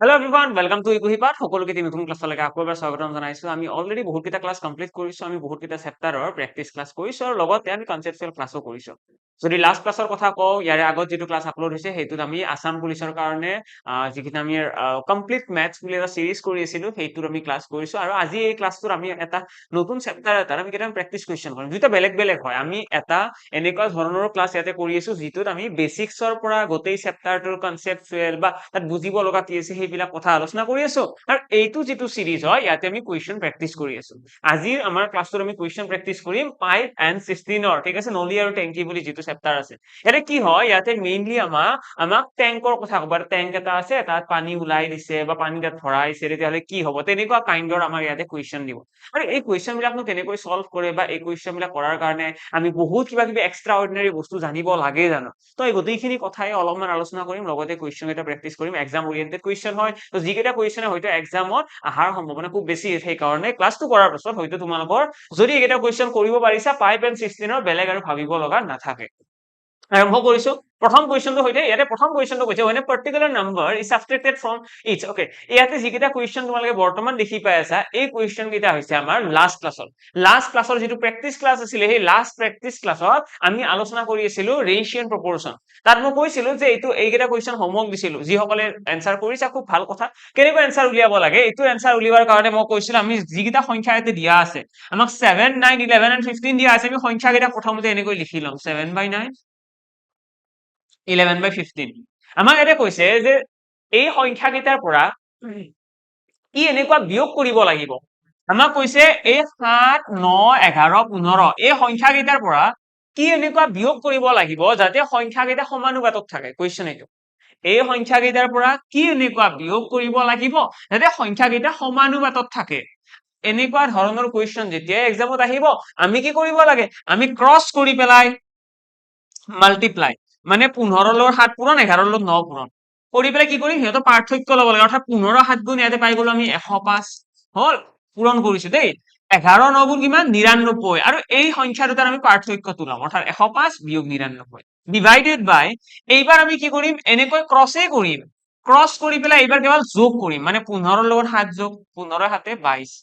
Hello' everyone welcome to ইকুহিপাত সকলোকে নতুন ক্লাছলৈকে আকৌ এবাৰ স্বাগতম জনাইছো আমি অলৰেডি বহুতকেইটা ক্লাছ কমপ্লিট কৰিছো আমি বহুতকেইটা চেপ্টাৰৰ প্ৰেক্টিচ ক্লাছ কৰিছো আৰু লগতে আমি কনচেপচুৱেল ক্লাছো কৰিছো যদি লাষ্ট ক্লাছৰ কথা কওঁ ইয়াৰে আগত যিটো ক্লাছ আপলোড হৈছে সেইটোত আমি আছাম পুলিচৰ কাৰণে যিখিনি আমি কমপ্লিট মেথছ বুলি এটা চিৰিজ কৰি আছিলো সেইটোত আমি ক্লাছ কৰিছো আৰু আজি এই ক্লাছটোত আমি এটা নতুন চেপ্টাৰ এটাৰ আমি কেইটামান প্ৰেক্টিচ কুৱেশ্যন কৰিম দুটা বেলেগ বেলেগ হয় আমি এটা এনেকুৱা ধৰণৰ ক্লাছ ইয়াতে কৰি আছো যিটোত আমি বেচিক্সৰ পৰা গোটেই চেপ্টাৰটোৰ কনচেপচুৱেল বা তাত বুজিব লগা কি আছে সেইবিলাক কথা আলোচনা কৰি আছো আৰু এইটো যিটো সিৰিজ হয় ইয়াতে আমি কুৱেশ্যন প্ৰেক্টিচ কৰি আছো আজিৰ আমাৰ ক্লাছটোত আমি কুৱেশ্যন প্ৰেক্টিচ কৰিম 5 and 16 ঠিক আছে নলী আৰু টেংকি বুলি যিটো চেপ্টাৰ আছে ইয়াতে কি হয় ইয়াতে মেইনলি আমাক টেংকৰ কথা ক'ব টেংক এটা আছে তাত পানী ওলাই দিছে বা পানী তাত ভৰাইছে তেতিয়াহ'লে কি হ'ব তেনেকুৱা কাইণ্ডৰ আমাৰ ইয়াতে কুৱেশ্যন দিব আৰু এই কুৱেশ্যন বিলাকনো কেনেকৈ সলভ কৰে বা এই কুৱেশ্যন বিলাক কৰাৰ কাৰণে আমি বহুত কিবা কিবি এক্সট্ৰা অৰ্ডিনাৰী বস্তু জানিব লাগে জানো তো এই গোটেইখিনি কথাই অলপমান আলোচনা কৰিম লগতে কুৱেশ্যন এটা প্ৰেক্টিচ কৰিম এক্সাম ওৰিয়েণ্টেড কুৱেশ্যন হয় তো যিকেইটা কুৱেশ্যনে হয়তো এক্সামত অহাৰ সম্ভাৱনা খুব বেছি সেইকাৰণে ক্লাছটো কৰাৰ পাছত হয়তো তোমালোকৰ যদি এইকেইটা কুৱেশ্যন কৰিব পাৰিছা 5 and 16 বেলেগ আৰু ভাবিব লগা নাথাকে আৰম্ভ কৰিছো প্ৰথম কুৱেশ্যনটো হয়তো ইয়াতে প্ৰথম কুৱেশ্যনটো কৈছে when a particular number is subtracted from each okay ইয়াতে যিকেইটা কুৱেশ্যন তোমালোকে বৰ্তমান দেখি পাই আছা এই কুৱেশ্যন কেইটা হৈছে আমাৰ লাষ্ট ক্লাছৰ যিটো প্ৰেক্টিচ ক্লাছ আছিলে সেই লাষ্ট প্ৰেক্টিচ ক্লাছত আমি আলোচনা কৰি আছিলো ৰেচিঅ এণ্ড প্ৰপৰচন তাত মই কৈছিলো যে এইকেইটা কুৱেশ্যন হোমৱৰ্ক দিছিলো যিসকলে এনসাৰ কৰিছা খুব ভাল কথা কেনেকৈ এনসাৰ উলিয়াব লাগে এইটো এনসাৰ উলিওৱাৰ কাৰণে মই কৈছিলো আমি যিকেইটা সংখ্যা ইয়াতে দিয়া আছে আমাক 7 9 11 and 15 দিয়া আছে আমি সংখ্যাকেইটা প্ৰথমতে এনেকৈ লিখি লম 7/9 11/15 আমাক ইয়াতে কৈছে যে এই সংখ্যাকেইটাৰ পৰা কি এনেকুৱা বিয়োগ কৰিব লাগিব আমাক কৈছে এই 7 9 11 15 এই সংখ্যাকেইটাৰ পৰা কি এনেকুৱা বিয়োগ কৰিব লাগিব যাতে সংখ্যাকেইটা সমানুপাতত থাকে কুৱেশ্যন এইটো এই সংখ্যাকেইটাৰ পৰা কি এনেকুৱা বিয়োগ কৰিব লাগিব যাতে সংখ্যাকেইটা সমানুপাতত থাকে এনেকুৱা ধৰণৰ কুৱেশ্যন যেতিয়া এক্সামত আহিব আমি কি কৰিব লাগে আমি ক্ৰছ কৰি পেলাই মাল্টিপ্লাই মানে 15 লগত 7 পূৰণ 11 লগত 9 পূৰণ কৰি পেলাই কি কৰিম সিহঁতৰ পাৰ্থক্য ল'ব লাগে অৰ্থাৎ 15 7 গুণ ইয়াতে পাই গলো আমি 105 হল পূৰণ কৰিছো দেই 11 9 গুণ কিমান 99 আৰু এই সংখ্যা দুটাৰ আমি পাৰ্থক্যটো ল'ম অৰ্থাৎ 105 বিয়োগ 99 ডিভাইডেড বাই এইবাৰ আমি কি কৰিম এনেকৈ ক্ৰছে কৰিম ক্ৰছ কৰি পেলাই এইবাৰ কেৱল যোগ কৰিম মানে 15 লগত 7 যোগ 15 7 22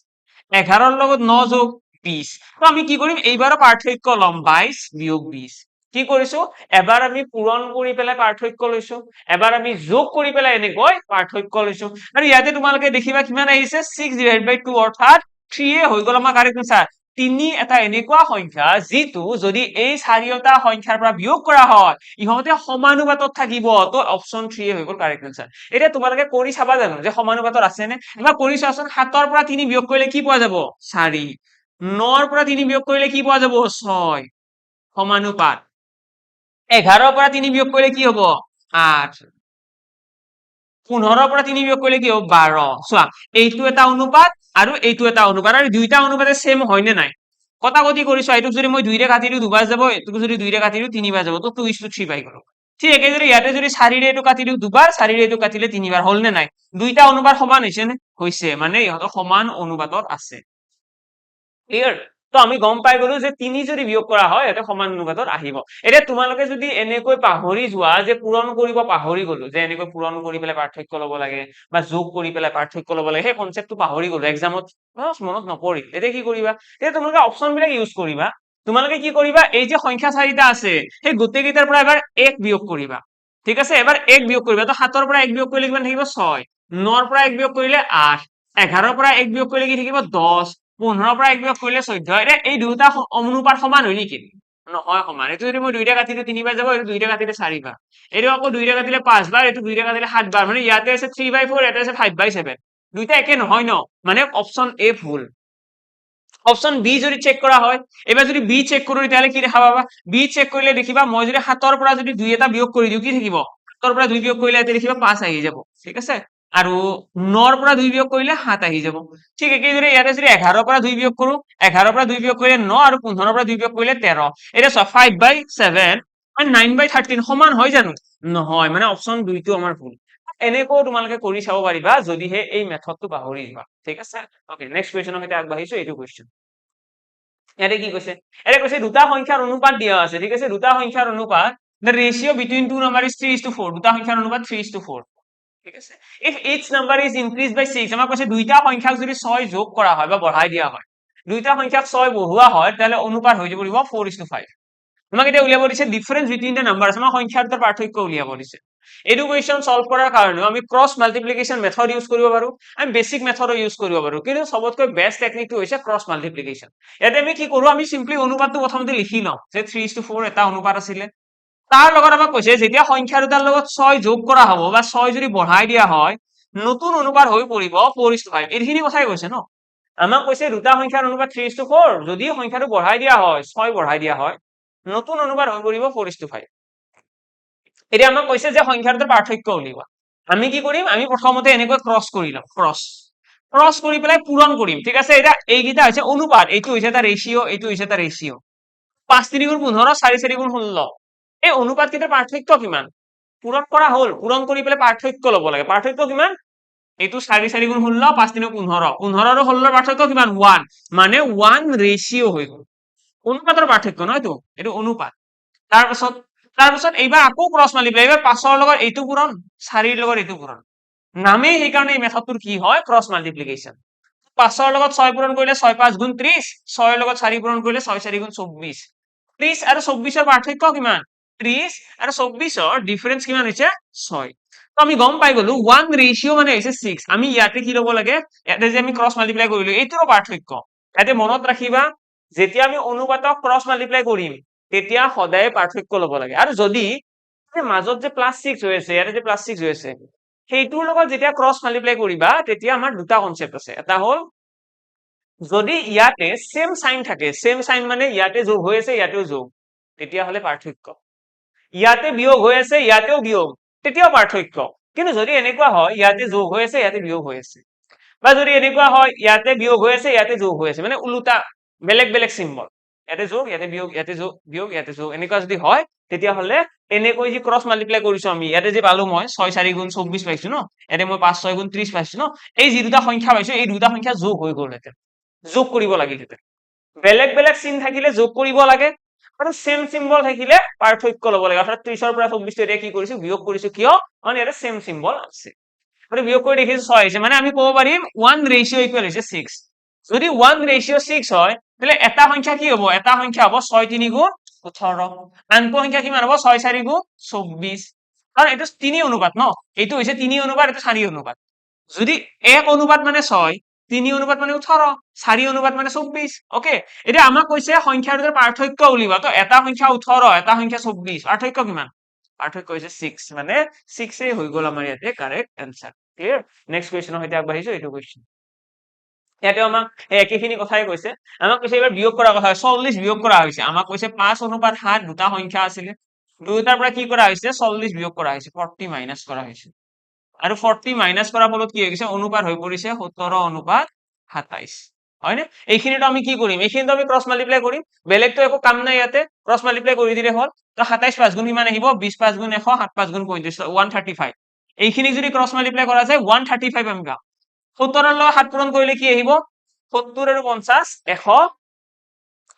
11 লগত 9 যোগ 20 তো আমি কি কৰিম এইবাৰৰ পাৰ্থক্য ল'ম 22 বিয়োগ 20 কি কৰিছো এবাৰ আমি পূৰণ কৰি পেলাই পাৰ্থক্য লৈছো এবাৰ আমি যোগ কৰি পেলাই এনেকৈ পাৰ্থক্য লৈছো আৰু ইয়াতে তোমালোকে দেখিবা কিমান আহিছে 6/2 অৰ্থাৎ 3 হৈ গল আমাৰ কাৰেক্ট আনসাৰ 3 এটা এনেকুৱা সংখ্যা যিটো যদি এই চাৰিটা সংখ্যাৰ পৰা বিয়োগ কৰা হয় ইহঁতে সমানুপাতত থাকিব তো অপচন 3 হৈ গল কাৰেক্ট আনসাৰ এতিয়া তোমালোকে কৰি চাবা জানো যে সমানুপাতত আছে নে এবাৰ কৰি চাওচোন 7 পৰা 3 বিয়োগ কৰিলে কি পোৱা যাব 4 9 পৰা 3 বিয়োগ কৰিলে কি পোৱা যাব 6 সমানুপাত 11 পৰা 3 বিয়োগ কৰিলে কি হ'ব 8 15 পৰা 3 বিয়োগ কৰিলে কি হ'ব 12 চোৱা এইটো এটা অনুপাত আৰু এইটো এটা অনুপাত আৰু দুইটা অনুপাতে সেম হয় নে নাই কটাকটি কৰিছো এইটোক যদি মই 2 ৰে কাটি দিও দুবাৰ যাব এইটোক যদি 2 ৰে কাটি দিও তিনিবাৰ যাব তো 2:3 পাই গলো ঠিক একেদৰে ইয়াতে যদি 4 ৰে এইটো কাটি দিও দুবাৰ 4 ৰে এইটো কাটিলে তিনিবাৰ হল নে নাই দুইটা অনুপাত সমান হৈছে নে হৈছে মানে ইহঁতৰ সমান অনুপাতত আছে ক্লিয়াৰ তো আমি গম পাই গলো যে 3 যদি বিয়োগ কৰা হয় এটা সমান অনুপাতত আহিব এতিয়া তোমালোকে যদি এনেকৈ পাহৰি যোৱা যে পূৰণ কৰিব পাহৰি গলো যে এনেকৈ পূৰণ কৰি পেলাই পাৰ্থক্য ল'ব লাগে বা যোগ কৰি পেলাই পাৰ্থক্য ল'ব লাগে সেই কনসেপ্টটো পাহৰি গলো এক্সামত মনত নপৰিল এতিয়া কি কৰিবা এতিয়া তোমালোকে অপচন বিলাক ইউজ কৰিবা তোমালোকে কি কৰিবা এই যে সংখ্যা চাৰিটা আছে সেই গোটেই কেইটাৰ পৰা এবাৰ 1 বিয়োগ কৰিবা ঠিক আছে এবাৰ 1 বিয়োগ কৰিবা তো 7 ৰ পৰা 1 বিয়োগ কৰিলে কিমান থাকিব 6 9 ৰ পৰা 1 বিয়োগ কৰিলে 8 11 ৰ পৰা 1 বিয়োগ কৰিলে কি থাকিব 10 15 পৰা 1 বিয়োগ কৰিলে 14 এতিয়া এই দুটা অনুপাত সমান হয় নেকি নহয় সমান এইটো যদি মই 2 ৰে কাটিলে 3 বাৰ যাব এইটো 2 ৰে কাটিলে 4 বাৰ এইটো আকৌ 2 ৰে কাটিলে 5 বাৰ এইটো 2 ৰে কাটিলে 7 বাৰ মানে ইয়াতে আছে 3/4 ইয়াতে আছে 5/7 দুইটা একে নহয় ন মানে অপচন এ ভুল অপচন বি যদি চেক কৰা হয় এবাৰ যদি বি চেক কৰো তেতিয়াহলে কি দেখা পাবা বি চেক কৰিলে দেখিবা মই যদি 7 ৰ পৰা যদি 2 এটা বিয়োগ কৰি দিও কি থাকিব 7 ৰ পৰা 2 বিয়োগ কৰিলে ইয়াতে দেখিবা 5 আহি যাব ঠিক আছে আৰু 9 ৰ পৰা 2 বিয়োগ কৰিলে 7 আহি যাব ঠিক একেদৰে ইয়াতে যদি 11 ৰ পৰা 2 বিয়োগ কৰো 11 ৰ পৰা 2 বিয়োগ কৰিলে 9 আৰু 15 ৰ পৰা 2 বিয়োগ কৰিলে 13 এটা 5/7 আৰু 9/13 সমান হয় জানো নহয় মানে অপচন 2 টো আমাৰ ভুল এনেকৈ তোমালোকে কৰি চাব পাৰিবা যদিহে এই মেথডটো পাহৰি যোৱা ঠিক আছে ওকে নেক্সট কুৱেশ্যনৰ সৈতে আগবাঢ়িছো এইটো কুৱেশ্যন ইয়াতে কি কৈছে এটা কৈছে দুটা সংখ্যাৰ অনুপাত দিয়া আছে ঠিক আছে দুটা সংখ্যাৰ অনুপাত the ratio between two number is 3:4 দুটা সংখ্যাৰ অনুপাত 3:4 ঠিক আছে if each number is increased by 6 আমাক কৈছে দুইটা সংখ্যাক যদি 6 যোগ কৰা হয় বা বঢ়াই দিয়া হয় দুইটা সংখ্যাক 6 বঢ়োৱা হয় তাহলে অনুপাত হৈ যাব 4:5 আমাক এতিয়া উলিয়াব দিছে ডিফারেন্স বিটুইন দ্য নাম্বাৰছ আমাক সংখ্যাৰ দুটাৰ পাৰ্থক্য উলিয়াব দিছে এইটো কুৱেশ্যন সলভ কৰাৰ কাৰণে আমি ক্ৰছ মাল্টিপ্লিকেশ্যন মেথড ইউজ কৰিব পাৰো আমি বেসিক মেথডো ইউজ কৰিব পাৰো কিন্তু সবতকৈ বেষ্ট টেকনিকটো হৈছে ক্ৰছ মাল্টিপ্লিকেশ্যন ইয়াতে আমি কি কৰো আমি সিম্পলি অনুপাতটো প্ৰথমতে লিখি লওঁ যে 3:4 এটা অনুপাত আছিল তাৰ লগত আমাক কৈছে যেতিয়া সংখ্যা দুটাৰ লগত 6 যোগ কৰা হ'ব বা 6 যদি বঢ়াই দিয়া হয় নতুন অনুপাত হৈ পৰিব 4:5 এইখিনি কথাই কৈছে ন আমাক কৈছে দুটা সংখ্যাৰ অনুপাত 3:4 যদি সংখ্যাটো বঢ়াই দিয়া হয় 6 বঢ়াই দিয়া হয় নতুন অনুপাত হৈ পৰিব 4:5 এতিয়া আমাক কৈছে যে সংখ্যাৰ দুটাৰ পাৰ্থক্য উলিওৱা আমি কি কৰিম আমি প্ৰথমতে এনেকৈ ক্ৰছ কৰি লম ক্ৰছ কৰি পেলাই পূৰণ কৰিম ঠিক আছে এটা এইকেইটা হৈছে অনুপাত এইটো হৈছে এটা ৰেশিও এইটো হৈছে এটা ৰেশিও 5 3 গুণ 15 4 4 গুণ 16 এই অনুপাত কেইটাৰ পাৰ্থক্য কিমান পূৰণ কৰা হল পূৰণ কৰি পেলাই পাৰ্থক্য ল'ব লাগে পাৰ্থক্য কিমান এইটো 4 4 গুণ 16 5 3 15 15 আৰু 16 পাৰ্থক্য কিমান 1 মানে 1 ৰেশিও হৈ গল অনুপাতৰ পাৰ্থক্য নহয় এইটো অনুপাত তাৰপিছত এইবাৰ আকৌ ক্ৰছ মাল্টিপ্লাই এইবাৰ 5ৰ লগত এইটো পূৰণ 4ৰ লগত এইটো পূৰণ নামেই সেইকাৰণে এই মেথডটোৰ কি হয় ক্ৰছ মাল্টিপ্লিকেশ্যন 5ৰ লগত 6 পূৰণ কৰিলে 6 5 গুণ 30 6ৰ লগত 4 পূৰণ কৰিলে 6 4 গুণ 24 30 আৰু 24ৰ পাৰ্থক্য কিমান 30 আৰু 24ৰ ডিফাৰেন্স কিমান হৈছে 6 তো আমি গম পাই গলো 1 ৰেশিও মানে হৈছে 6 আমি ইয়াতে কি ল'ব লাগে ইয়াতে যে আমি ক্ৰছ মাল্টিপ্লাই কৰিলো এইটোৰ পাৰ্থক্য ইয়াতে মনত ৰাখিবা যেতিয়া আমি অনুপাতক ক্ৰছ মাল্টিপ্লাই কৰিম তেতিয়া সদায় পাৰ্থক্য ল'ব লাগে আৰু যদি মাজত যে +6 হৈ আছে ইয়াতে যে +6 হৈ আছে সেইটোৰ লগত যেতিয়া ক্ৰছ মাল্টিপ্লাই কৰিবা তেতিয়া আমাৰ দুটা কনসেপ্ট আছে এটা হল যদি ইয়াতে সেম সাইন থাকে সেম সাইন মানে ইয়াতে যোগ হৈ আছে ইয়াতেও যোগ তেতিয়া হলে পাৰ্থক্য ইয়াতে বিয়োগ হৈ আছে ইয়াতেও বিয়োগ তেতিয়াও পাৰ্থক্য কিন্তু যদি এনেকুৱা হয় ইয়াতে যোগ হৈ আছে ইয়াতে বিয়োগ হৈ আছে বা যদি এনেকুৱা হয় ইয়াতে বিয়োগ হৈ আছে ইয়াতে যোগ হৈ আছে মানে উল্টা বেলেগ বেলেগ সিম্বল ইয়াতে যোগ ইয়াতে বিয়োগ ইয়াতে যোগ বিয়োগ ইয়াতে যোগ এনেকুৱা যদি হয় তেতিয়া হলে এনেকৈ যে ক্ৰছ মাল্টিপ্লাই কৰিছো আমি ইয়াতে যে পালো মই 6 4 গুণ 24 পাইছো ন ইয়াতে মই 5 6 গুণ 30 পাইছো ন এই যে দুটা সংখ্যা পাইছো এই দুটা সংখ্যা যোগ হৈ গ'ল হেতে যোগ কৰিব লাগিল হেতে বেলেগ বেলেগ চিন থাকিলে যোগ কৰিব লাগে আৰু সেম সিম্বল থাকিলে পাৰ্থক্য ল'ব লাগে অৰ্থাৎ 30ৰ পৰা 24 এতিয়া কি কৰিছো বিয়োগ কৰিছো কিয় কাৰণ ইয়াতে সেম সিম্বল আছে আৰু বিয়োগ কৰি দেখিছো 6 হৈছে মানে আমি ক'ব পাৰিম 1 ৰেশিও ইকুৱেল হৈছে 6 যদি 1 ৰেশিও 6 হয় তাহলে এটা সংখ্যা কি হ'ব এটা সংখ্যা হ'ব 6 3 গুণ 18 আনটো সংখ্যা কিমান হ'ব 6 4 গুণ 24 কাৰণ এইটো 3 অনুপাত ন এইটো হৈছে 3 অনুপাত এইটো 4 অনুপাত যদি 1 অনুপাত মানে 6 3 অনুপাত মানে 18 4 অনুপাত মানে 24 ওকে এতিয়া আমাক কৈছে সংখ্যাৰ দুটাৰ পাৰ্থক্য উলিওৱা তো এটা সংখ্যা 18 এটা সংখ্যা 24 পাৰ্থক্য কিমান পাৰ্থক্য হৈছে 6 মানে 6 এ হৈ গ'ল আমাৰ ইয়াতে কাৰেক্ট আনসাৰ ক্লিয়াৰ নেক্সট কোৱেশ্যনৰ সৈতে আগবাঢ়িছো এইটো কোৱেশ্যন ইয়াতে আমাক একেখিনি কথাই কৈছে আমাক কৈছে এবাৰ বিয়োগ কৰা কথা 40 বিয়োগ কৰা হৈছে আমাক কৈছে 5:7 দুটা সংখ্যা আছিল দুটাৰ পৰা কি কৰা হৈছে 40 বিয়োগ কৰা হৈছে 40 মাইনাস কৰা হৈছে আৰু 40 মাইনাস কৰাৰ ফলত কি হৈ গৈছে অনুপাত হৈ পৰিছে 17:27 হয়নে এইখিনিটো আমি কি কৰিম এইখিনিটো আমি ক্ৰছ মাল্টিপ্লাই কৰিম বেলেগটো একো কাম নাই ইয়াতে ক্ৰছ মাল্টিপ্লাই কৰি দিলে হ'ল তো 27 5 গুণ কিমান আহিব 20 5 গুণ 100 7 5 গুণ 35 135 এইখিনি যদি ক্ৰছ মাল্টিপ্লাই কৰা যায় 135 আমি পাম 17ৰ লগত 7 পূৰণ কৰিলে কি আহিব 70 আৰু 50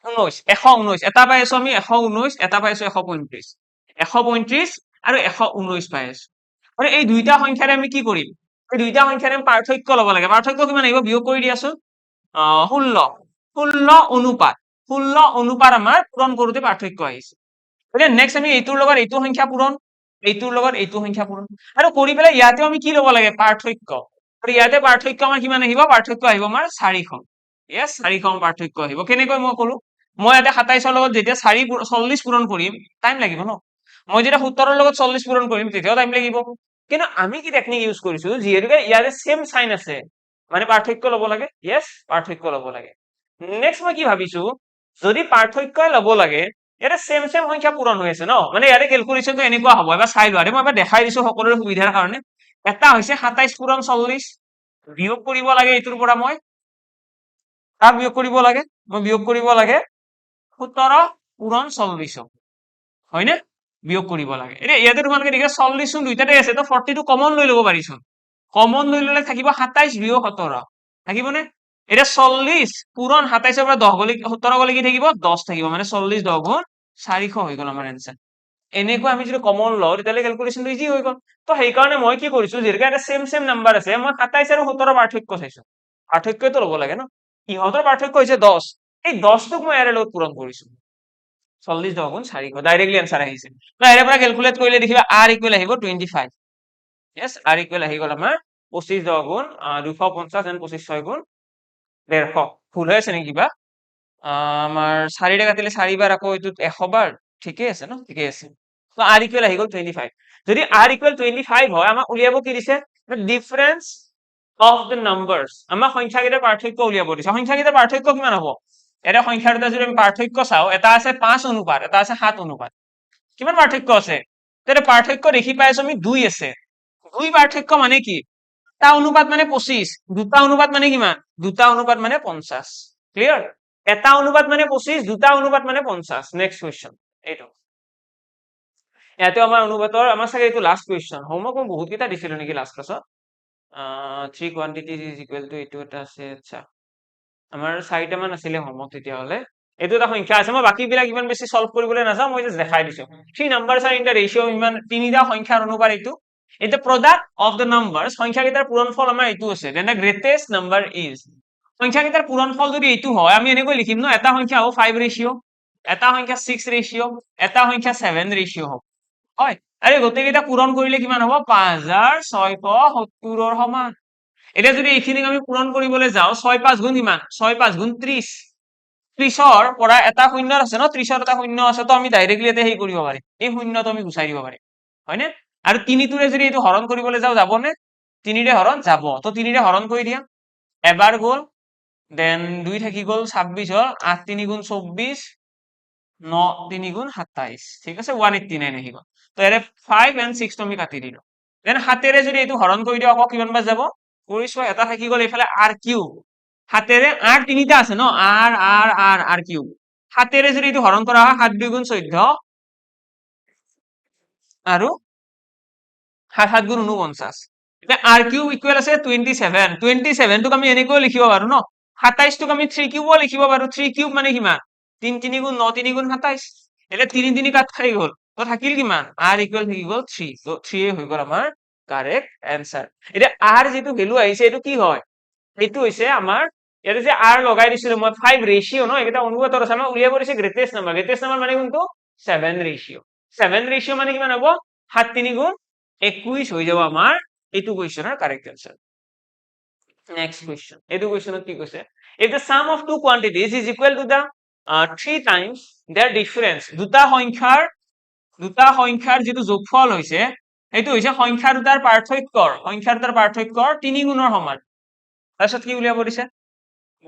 119 119 এটা পাই আছো আমি 119 এটা পাই আছো 135 135 আৰু 119 পাই আছো আৰু এই দুইটা সংখ্যাৰে আমি কি কৰিম এই দুইটা সংখ্যাৰে পাৰ্থক্য ল'ব লাগে পাৰ্থক্য কিমান আহিব বিয়োগ কৰি দিয়াচোন 16 অনুপাত আমাৰ পূৰণ কৰোতে পাৰ্থক্য আহিছে ওকে নেক্সট আমি এইটোৰ লগত এইটো সংখ্যা পূৰণ এইটোৰ লগত এইটো সংখ্যা পূৰণ আৰু কৰি পেলাই ইয়াতেও আমি কি ল'ব লাগে পাৰ্থক্য আৰু ইয়াতে পাৰ্থক্য আমাৰ কিমান আহিব পাৰ্থক্য আহিব আমাৰ 4খন ইয়েস 4খন পাৰ্থক্য আহিব কেনেকৈ মই কলো মই ইয়াতে 27ৰ লগত যেতিয়া 40 পূৰণ কৰিম টাইম লাগিব ন মই যেতিয়া 17ৰ লগত 40 পূৰণ কৰিম তেতিয়াও টাইম লাগিব কিন্তু আমি কি টেকনিক ইউজ কৰিছো যিহেতুকে ইয়াতে সেম সাইন আছে মানে পাৰ্থক্য ল'ব লাগে ইয়েস পাৰ্থক্য ল'ব লাগে নেক্সট মই কি ভাবিছো যদি পাৰ্থক্য ল'ব লাগে ইয়াতে সেম সংখ্যা পূৰণ হৈ আছে ন মানে ইয়াতে ক্যালকুলেশনটো এনেকুৱা হ'ব এবাৰ চাই লোৱা মই এবাৰ দেখাই দিছো সকলোৰে সুবিধাৰ কাৰণে এটা হৈছে 27 পূৰণ 40 বিয়োগ কৰিব লাগে এইটোৰ পৰা মই কাক বিয়োগ কৰিব লাগে মই বিয়োগ কৰিব লাগে 17 পূৰণ 40 হয়নে বিয়োগ কৰিব লাগে এতিয়া ইয়াতে তোমালোকে দেখে 40 চোন দুইটাতে আছে তো 40 টো কমন লৈ ল'ব পাৰিছো কমন লৈ ললে থাকিব 27 বিয়োগ 17 থাকিবনে এটা 40 পূৰণ 27ৰ পৰা 10 গলে 17 গলে কি থাকিব 10 থাকিব মানে 40 10 গুণ 400 হৈ গল আমাৰ आंसर এনেকৈ আমি যদি কমন লওঁ তেতিয়াহ'লে কেলকুলেশ্যনটো ইজি হৈ গ'ল। তো সেইকাৰণে মই কি কৰিছো, যিহেতু এটা চেম নাম্বাৰ আছে, মই 27 আৰু 17 পাৰ্থক্য চাইছো। পাৰ্থক্যটো ল'ব লাগে ন, ইহঁতৰ পাৰ্থক্য হৈছে 10, এই 10টোক মই ইয়াৰে লগত পূৰণ কৰিছো। 40 10 গুণ 400 ডাইৰেক্টলি এনসাৰ আহিছে। তো ইয়াৰে পৰা কেলকুলেট কৰিলে দেখিবা r ইকুৱেল আহিব 25। yes, r ইকুৱেল আহি গ'ল আমাৰ 25 10 গুণ 250 এণ্ড 25 6 গুণ 150। ভুল হৈ আছে নেকি কিবা? আমাৰ 4ৰে কাটিলে 4 বাৰ, আকৌ এইটোত 100 বাৰ। ঠিকে আছে ন, ঠিকে আছে। তো r ইকুৱেল আহি গ'ল 25। যদি r ইকুৱেল 25 হয়, আমাক উলিয়াব কি দিছে, ডিফাৰেন্স অফ দ্য নাম্বাৰছ। আমাক সংখ্যাকেইটাৰ পাৰ্থক্য উলিয়াব দিছে। সংখ্যাকেইটাৰ পাৰ্থক্য কিমান হ'ব? এটা সংখ্যাৰ দুটা যদি আমি পাৰ্থক্য চাওঁ, এটা আছে 5 অনুপাত, এটা আছে 7 অনুপাত। কিমান পাৰ্থক্য আছে? তেতিয়া পাৰ্থক্য দেখি পাই আছো আমি 2 আছে। 2 পাৰ্থক্য মানে কি? এটা অনুপাত মানে 25, দুটা অনুপাত মানে কিমান? দুটা অনুপাত মানে 50। ক্লিয়াৰ? এটা অনুপাত মানে 25, দুটা অনুপাত মানে 50। নেক্সট কুৱেশ্যন এইটো। ইয়াতে আমাৰ অনুপাতৰ, আমাৰ চাগে এইটো লাষ্ট কুৱেশ্যন। হোমৱৰ্ক মই বহুত কেইটা দিছিলো নেকি লাষ্ট ক্লাছত? 3 quantities is equal to এইটো এটা আছে। আচ্ছা, আমাৰ 4টা মান আছিলে হোমৱৰ্ক তেতিয়াহ'লে। এইটো এটা সংখ্যা আছে, মই বাকী বিলাক ইমান বেছি সলভ কৰিবলৈ নাযাওঁ, মই জাষ্ট দেখাই দিছো। 3 numbers are in the ratio, ইমান তিনিটা সংখ্যাৰ অনুপাত এইটো। এটা প্ৰডাক্ট অফ দ্য নাম্বাৰছ, সংখ্যাকেইটাৰ পূৰণফল আমাৰ এইটো আছে। Then the greatest number is, সংখ্যাকেইটাৰ পূৰণফল যদি এইটো হয়, আমি এনেকৈ লিখিম ন, এটা সংখ্যা হ'ব 5 ৰেচিঅ', এটা সংখ্যা 6 ৰেচিঅ', এটা সংখ্যা 7 ৰেচিঅ' হ'ব। হয়, আৰু গোটেইকেইটা পূৰণ কৰিলে কিমান হ'ব? 5670ৰ সমান। এতিয়া যদি এইখিনিক আমি পূৰণ কৰিবলৈ যাওঁ, 6 5 গুণ কিমান? 6 5 গুণ 30। 30ৰ পৰা এটা শূন্য আছে ন, 30ৰ এটা শূন্য আছে, তো আমি ডাইৰেক্টলি ইয়াতে সেই কৰিব পাৰিম, এই শূন্যটো আমি গুচাই দিব পাৰিম, হয়নে? আৰু 3টোৰে যদি এইটো হৰণ কৰিবলৈ যাওঁ, যাবনে? 3ৰে হৰণ যাব, তো 3ৰে হৰণ কৰি দিয়া। এবাৰ গ'ল, দেন 2 থাকি গ'ল, 26 হ'ল, 8 3 গুণ 24, 9 3 গুণ 27। ঠিক আছে, 189 আহি গ'ল। তো ইয়াৰে 5 and 6 টো আমি কাটি দিলো। দেন 7ৰে যদি এইটো হৰণ কৰি দিওঁ, আকৌ কিমান বাৰ যাব? কৰিছো, এটা থাকি গ'ল, এইফালে r কিউব। 7ৰে r তিনিটা আছে ন, r r r r cube. 7ৰে যদি এইটো হৰণ কৰা হয়, 7 2 গুণ 14 আৰু 7 7 গুণ 49। এতিয়া r কিউব ইকুৱেল আছে 27। 27টোক আমি এনেকৈ লিখিব পাৰো ন, 27টোক আমি 3 কিউবো লিখিব পাৰো। 3 কিউব মানে কিমান? 3 3 গুণ 9 3 গুণ 27। এতিয়া 3 3 কাট খাই গ'ল, তো থাকিল কিমান? r ইকুৱেল থাকি গ'ল 3। তো 3 হৈ গ'ল আমাৰ কাৰেক্ট এনসাৰ। এতিয়া r যিটো ভেলু আহিছে, এইটো কি হয়? এইটো হৈছে আমাৰ, ইয়াতে যে r লগাই দিছিলো মই, 5 ৰেচিঅ' ন, এটা অনুপাতৰ আছে, আমাৰ উলিয়াব দিছে গ্ৰেটেষ্ট নাম্বাৰ। গ্ৰেটেষ্ট নাম্বাৰ মানে কোনটো? 7 ৰেচিঅ'। 7 ৰেচিঅ' মানে কিমান হ'ব? 7 3 গুণ 21 হৈ যাব আমাৰ এইটো কুৱেশ্যনৰ কাৰেক্ট এনসাৰ। নেক্সট কুৱেশ্যন, এইটো কুৱেশ্যনত কি কৈছে? If the sum of two quantities is equal to the 3 times their difference, দুটা সংখ্যাৰ যিটো যোগফল হৈছে, সেইটো হৈছে সংখ্যা দুটাৰ পাৰ্থক্যৰ 3 গুণৰ সমান। তাৰপিছত কি উলিয়াব দিছে?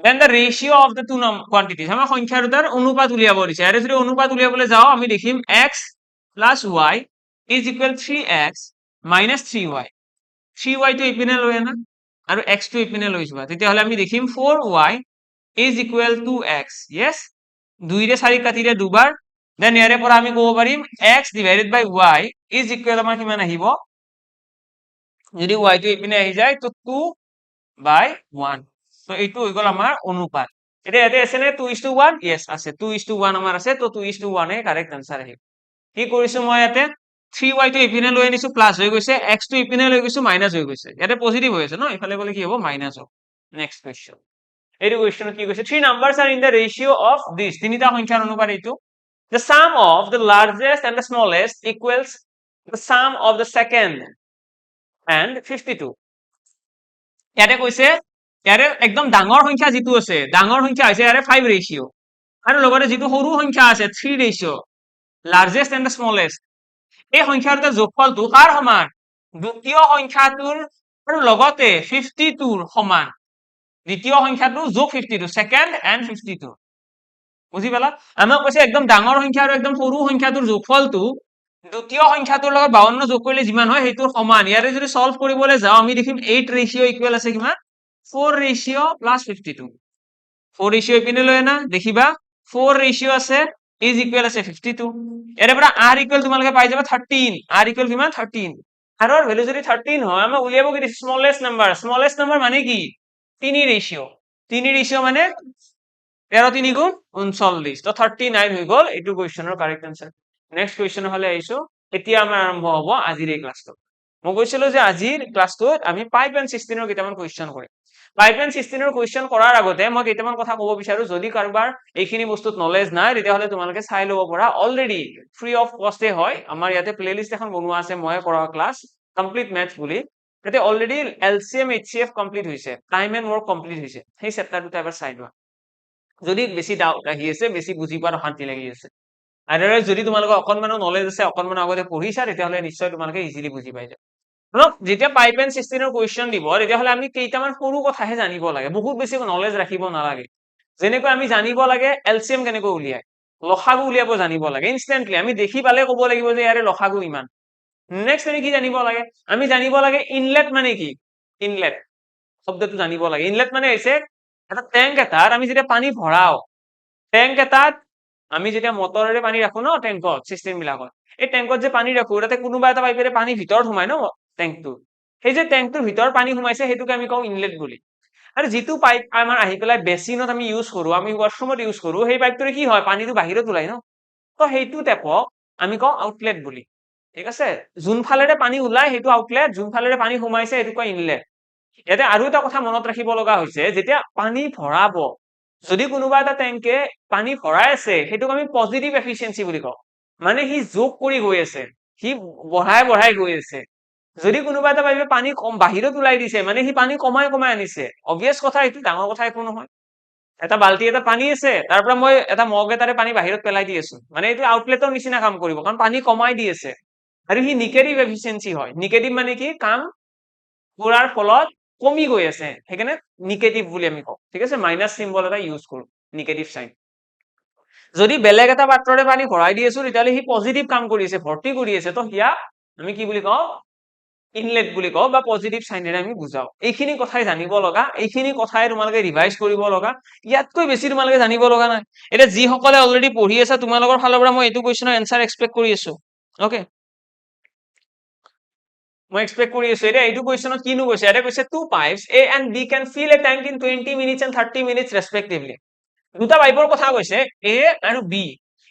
Then the ratio of the two quantities, আমাৰ সংখ্যা দুটাৰ অনুপাত উলিয়াব দিছে। আৰু যদি অনুপাত উলিয়াবলৈ যাওঁ, আমি দেখিম x plus y is equal 3x minus 3y। 3y টো ইপিনে লৈ আনা আৰু x টো ইপিনে লৈ যোৱা, তেতিয়াহ'লে আমি দেখিম 4y is equal to x। yes, 2ৰে 4 কাটিলে দুবাৰ। দেন ইয়াৰে পৰা আমি ক'ব পাৰিম x divided by y is equal, আমাৰ কিমান আহিব? যদি y টো ইপিনে আহি যায়, তো 2/1। তো এইটো হৈ গ'ল আমাৰ অনুপাত। এতিয়া ইয়াতে আছে নে 2:1? yes আছে, 2:1 আমাৰ আছে। তো 2:1 কাৰেক্ট আনসাৰ আহিব। কি কৰিছো মই ইয়াতে? 3y টো ইপিনে লৈ আনিছো, প্লাছ হৈ গৈছে, x টো ইপিনে লৈ গৈছো, মাইনাছ হৈ গৈছে। ইয়াতে পজিটিভ হৈ আছে ন, ইফালে গ'লে কি হ'ব? মাইনাছ হ'ব। নেক্সট কুৱেশ্যন, এইটো কুৱেশ্যনত কি কৈছে? 3 numbers are in the ratio of this, তিনিটা সংখ্যাৰ অনুপাত এইটো। The sum of the largest and the smallest equals the sum of the second and 52। ইয়াতে কৈছে, ইয়াৰে একদম ডাঙৰ সংখ্যা যিটো আছে, ডাঙৰ সংখ্যা হৈছে ইয়াৰে 5 ৰেচিঅ', আৰু লগতে যিটো সৰু সংখ্যা আছে 3 ratio', largest and the smallest, এই সংখ্যা দুটাৰ যোগফলটো কাৰ সমান? দ্বিতীয় সংখ্যাটোৰ আৰু লগতে 52ৰ সমান। দ্বিতীয় সংখ্যাটো যোগ 52, ছেকেণ্ড এণ্ড 52। বুজি পালা? আমাক কৈছে একদম ডাঙৰ সংখ্যা আৰু একদম সৰু সংখ্যাটোৰ যোগফলটো দ্বিতীয় সংখ্যাটোৰ লগত 52 যোগ কৰিলে যিমান হয়, সেইটোৰ সমান। ইয়াৰে যদি সলভ কৰিবলৈ যাওঁ, আমি দেখিম 8 ৰেচিঅ' ইকুৱেল আছে কিমান? 4 ৰেচিঅ' প্লাছ 52। 4 ৰেচিঅ' ইপিনে লৈ আনা, দেখিবা 4 ৰেচিঅ' আছে ইজ ইকুৱেল আছে 52। ইয়াৰে পৰা r ইকুৱেল তোমালোকে পাই যাবা 13। r ইকুৱেল কিমান? 13। r ৰ ভেলু যদি 13 হয়, আমাক উলিয়াব কি দিছে? Smallest number. স্মলেষ্ট নাম্বাৰ মানে কি? 3 ৰেচিঅ'। 3 ৰেচিঅ' মানে 13 3 গুণ 39। তো 39 হৈ গ'ল এইটো কুৱেশ্যনৰ কাৰেক্ট আনসাৰ। নেক্সট কুৱেশ্যন হলে আহিছো এতিয়া আমাৰ আৰম্ভ হব আজিৰ এই ক্লাছটো মই কৈছিলো যে আজিৰ ক্লাছটোত আমি পাইপ এণ্ড চিষ্টেমৰ কেইটামান কুৱেশ্যন কৰিম পাইপ এণ্ড চিষ্টেমৰ কুৱেশ্যন কৰাৰ আগতে মই কেইটামান কথা ক'ব বিচাৰো যদি কাৰোবাৰ এইখিনি বস্তুত নলেজ নাই তেতিয়াহ'লে তোমালোকে চাই ল'ব পৰা অলৰেডি ফ্ৰী অফ কষ্টে হয় আমাৰ ইয়াতে প্লেলিষ্ট এখন বনোৱা আছে মই কৰা ক্লাছ কমপ্লিট মেথছ বুলি তাতে অলৰেডি LCM HCF কমপ্লিট হৈছে টাইম এণ্ড ৱৰ্ক কমপ্লিট হৈছে সেই চেপ্টাৰ দুটা এবাৰ চাই লোৱা যদি বেছি ডাউট আহি আছে বেছি বুজি পোৱাৰ অশান্তি লাগি আছে আদাৰৱাইজ যদি তোমালোকৰ অকনমানো নলেজ আছে অকনমান আগতে পঢ়িছা তেতিয়াহ'লে নিশ্চয় তোমালোকে ইজিলি বুজি পাই যাবা যেতিয়া পাইপ এণ্ড চিষ্টেমৰ কুৱেশ্যন দিব তেতিয়াহ'লে আমি কেইটামান সৰু কথাহে জানিব লাগে বহুত বেছি নলেজ ৰাখিব নালাগে যেনেকৈ আমি জানিব লাগে LCM কেনেকৈ উলিয়ায় লসাগু উলিয়াব জানিব লাগে ইনষ্টেণ্টলি আমি দেখি পালে ক'ব লাগিব যে ইয়াৰে লসাগু ইমান নেক্সট আমি কি জানিব লাগে আমি জানিব লাগে ইনলেট মানে কি ইনলেট শব্দটো জানিব লাগে ইনলেট মানে হৈছে এটা টেংক এটাত আমি যেতিয়া পানী ভৰাও টেংক এটাত আমি যেতিয়া মটৰেৰে পানী ৰাখো ন টেংকত চিষ্টেম বিলাকত এই টেংকত যে পানী ৰাখো তাতে কোনোবা এটা পাইপেৰে পানী ভিতৰত সোমাই ন টেংকটো সেই যে টেংকটোৰ ভিতৰত পানী সোমাইছে সেইটোকে আমি কওঁ ইনলেট বুলি আৰু যিটো পাইপ আমাৰ আহি পেলাই বেচিনত আমি ইউজ কৰো আমি ৱাশৰুমত ইউজ কৰো সেই পাইপটোৰে কি হয় পানীটো বাহিৰত ওলাই ন তো সেইটো টেপক আমি কওঁ আউটলেট বুলি ঠিক আছে যোনফালেৰে পানী ওলাই সেইটো আউটলেট যোনফালেৰে পানী সোমাইছে সেইটো কয় ইনলেট ইয়াতে আৰু এটা কথা মনত ৰাখিব লগা হৈছে যেতিয়া পানী ভৰাব যদি কোনোবা এটা টেংকে পানী ভৰাই আছে সেইটোক আমি পজিটিভ এফিচিয়েঞ্চি বুলি কওঁ মানে সি যোগ কৰি গৈ আছে সি বঢ়াই বঢ়াই গৈ আছে যদি কোনোবা এটা পাইপে পানী কম বাহিৰত ওলাই দিছে মানে সি পানী কমাই কমাই আনিছে অবভিয়াছ কথা এইটো ডাঙৰ কথা একো নহয় এটা বাল্টি এটা পানী আছে তাৰ পৰা মই এটা মগ এটাৰে পানী বাহিৰত পেলাই দি আছো মানে এইটো আউটলেটৰ নিচিনা কাম কৰিব কাৰণ পানী কমাই দি আছে আৰু সি নিগেটিভ এফিচিয়েঞ্চি হয় নিগেটিভ মানে কি কাম কৰাৰ ফলত কমি গৈ আছে সেইকাৰণে নিগেটিভ বুলি আমি কওঁ ঠিক আছে মাইনাছ চিম্বল এটা ইউজ কৰো নিগেটিভ চাইন যদি বেলেগ এটা পাত্ৰৰে পানী ভৰাই দি আছো তেতিয়াহ'লে সি পজিটিভ কাম কৰি আছে ভৰ্তি কৰি আছে তো সিয়া আমি কি বুলি কওঁ ইনলেট বুলি কওঁ বা পজিটিভ চাইনেৰে আমি বুজাও এইখিনি কথাই জানিব লগা এইখিনি কথাই তোমালোকে ৰিভাইজ কৰিব লগা ইয়াতকৈ বেছি তোমালোকে জানিব লগা নাই এতিয়া যিসকলে অলৰেডি পঢ়ি আছে তোমালোকৰ ফালৰ পৰা মই এইটো কুৱেশ্যনৰ এনসাৰ এক্সপেক্ট কৰি আছো ওকে মই এক্সপেক্ট কৰি আছো এতিয়া এইটো কুৱেশ্যনত কিনো কৈছে ইয়াতে কৈছে two pipes A and B can fill a tank in 20 minutes and 30 minutes respectively দুটা পাইপৰ কথা কৈছে A আৰু B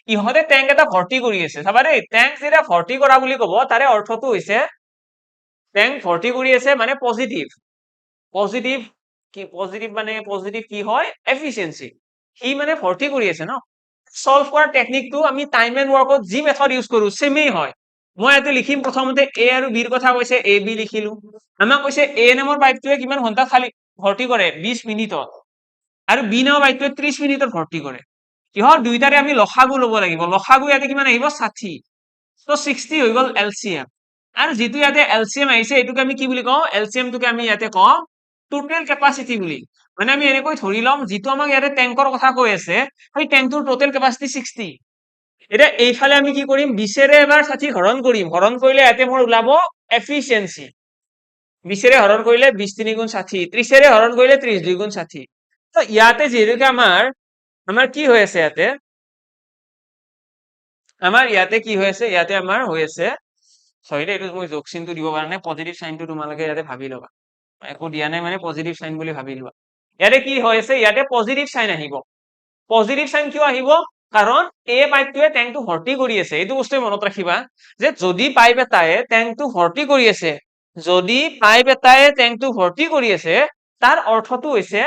ইহঁতে টেংক এটা ভৰ্তি কৰি আছে চাবা দেই টেংক যেতিয়া ভৰ্তি কৰা বুলি ক'ব তাৰে অৰ্থটো হৈছে টেংক ভৰ্তি কৰি আছে মানে পজিটিভ পজিটিভ মানে পজিটিভ কি হয় এফিচিয়েঞ্চি সি মানে ভৰ্তি কৰি আছে ন সলভ কৰাৰ টেকনিকটো আমি টাইম এণ্ড ৱৰ্কত যি মেথড ইউজ কৰো সেমেই হয় মই ইয়াতে লিখিম প্ৰথমতে A আৰু B ৰ কথা কৈছে A B লিখিলো আমাক কৈছে A নামৰ পাইপটোৱে কিমান ঘণ্টা খালি ভৰ্তি কৰে 20 মিনিটত আৰু B নামৰ পাইপটোৱে 30 মিনিটত ভৰ্তি কৰে কিহৰ দুইটাৰে আমি লসাগু ল'ব লাগিব লসাগু ইয়াতে কিমান আহিব 60 তো 60 হৈ গ'ল LCM আৰু যিটো ইয়াতে LCM আহিছে এইটোকে আমি কি বুলি কওঁ LCM টোকে আমি ইয়াতে কওঁ টোটেল কেপাচিটি বুলি মানে আমি এনেকৈ ধৰি লম যিটো আমাক ইয়াতে টেংকৰ কথা কৈ আছে সেই টেংকটোৰ টোটেল কেপাচিটি 60 এতিয়া এইফালে আমি কি কৰিম 20ৰে এবাৰ 60 হৰণ কৰিম হৰণ কৰিলে ইয়াতে মোৰ ওলাব এফিচিয়েঞ্চি 20ৰে হৰণ কৰিলে 20 3 গুণ 60 30ৰে হৰণ কৰিলে 30 2 গুণ 60 তো ইয়াতে যিহেতুকে আমাৰ কি হৈ আছে ইয়াতে আমাৰ ইয়াতে কি হৈ আছে ইয়াতে আমাৰ হৈ আছে সৰি এইটো মই যোগ চিনটো দিব পৰা নাই পজিটিভ চাইনটো তোমালোকে ইয়াতে ভাবি ল'বা একো দিয়া নাই মানে পজিটিভ চাইন বুলি ভাবি লোৱা ইয়াতে কি হৈ আছে ইয়াতে পজিটিভ চাইন আহিব পজিটিভ চাইন কিয় আহিব কাৰণ এই পাইপটোৱে টেংকটো ভৰ্তি কৰি আছে এইটো বস্তুৱে মনত ৰাখিবা যে যদি পাইপ এটায়ে টেংকটো ভৰ্তি কৰি আছে যদি পাইপ এটায়ে টেংকটো ভৰ্তি কৰি আছে তাৰ অৰ্থটো হৈছে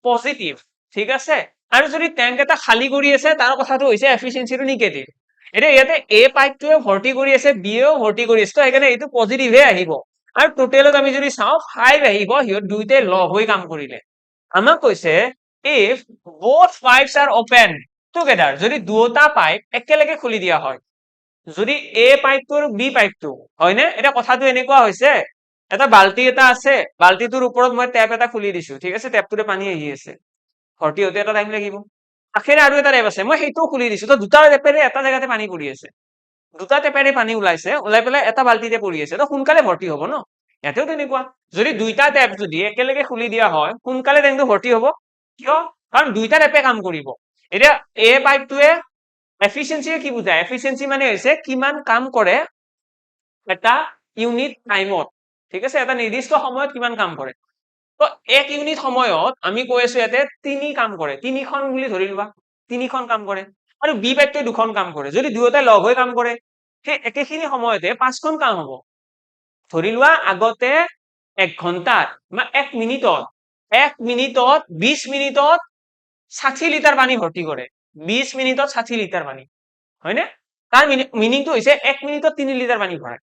পজিটিভ ঠিক আছে আৰু যদি টেংক এটা খালী কৰি আছে তাৰ কথাটো হৈছে এফিচিয়েঞ্চিটো নিগেটিভ এতিয়া ইয়াতে A পাইপটোৱে ভৰ্তি কৰি আছে B এও ভৰ্তি কৰি আছে তো সেইকাৰণে এইটো পজিটিভে আহিব আৰু টোটেলত আমি যদি চাওঁ 5 আহিব সিহঁত দুইটাই লগ হৈ কাম কৰিলে আমাক কৈছে if both pipes are open together যদি দুটা পাইপ একেলগে খুলি দিয়া হয় যদি A পাইপটো আৰু B পাইপটো হয়নে এটা কথাটো এনেকুৱা হৈছে এটা বাল্টি এটা আছে বাল্টিটোৰ ওপৰত মই টেপ এটা খুলি দিছো ঠিক আছে টেপটোৰে পানী আহি আছে ভৰ্তি হতে এটা টাইম লাগিব আখেৰে আৰু এটা টেপ আছে মই সেইটোও খুলি দিছো তো দুটা টেপেৰে এটা জেগাতে পানী পৰি আছে দুটা টেপেৰে পানী ওলাইছে ওলাই পেলাই এটা বাল্টিতে পৰি আছে তো সোনকালে ভৰ্তি হ'ব ন ইয়াতেও তেনেকুৱা যদি দুইটা টেপ যদি একেলগে খুলি দিয়া হয় সোনকালে টেংকটো ভৰ্তি হ'ব কিয় কাৰণ দুইটা টেপে কাম কৰিব এতিয়া A পাইপটোৱে এফিচিয়েঞ্চি কি বুজায় এফিচিয়েঞ্চি মানে হৈছে কিমান কাম কৰে এটা ইউনিট টাইমত ঠিক আছে এটা নিৰ্দিষ্ট সময়ত কিমান কাম কৰে তো 1 ইউনিট সময়ত আমি কৈ আছো ইয়াতে 3 কাম কৰে 3খন বুলি ধৰি লোৱা 3খন কাম কৰে আৰু বি পাইপটোৱে দুখন কাম কৰে যদি দুয়োটাই লগ হৈ কাম কৰে সেই একেখিনি সময়তে পাঁচখন কাম হ'ব ধৰি লোৱা আগতে 1 ঘন্টাত বা 1 মিনিটত 20 মিনিটত 60 লিটাৰ পানী ভৰ্তি কৰে 20 মিনিটত 60 লিটাৰ পানী হয়নে তাৰ মিনিংটো হৈছে 1 মিনিটত 3 লিটাৰ পানী ভৰায়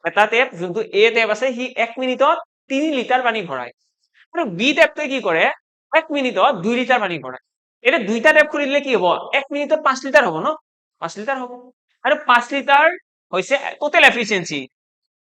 এটা টেপ যোনটো এ টেপ আছে সি 1 মিনিটত 3 লিটাৰ পানী ভৰায় আৰু বি টেপটোৱে কি কৰে 1 মিনিটত 2 লিটাৰ পানী ভৰায় এটা দুইটা টেপ খুলি দিলে কি হ'ব 1 মিনিটত 5 লিটাৰ হ'ব ন 5 লিটাৰ হ'ব আৰু 5 লিটাৰ হৈছে টোটেল এফিচিয়েন্সি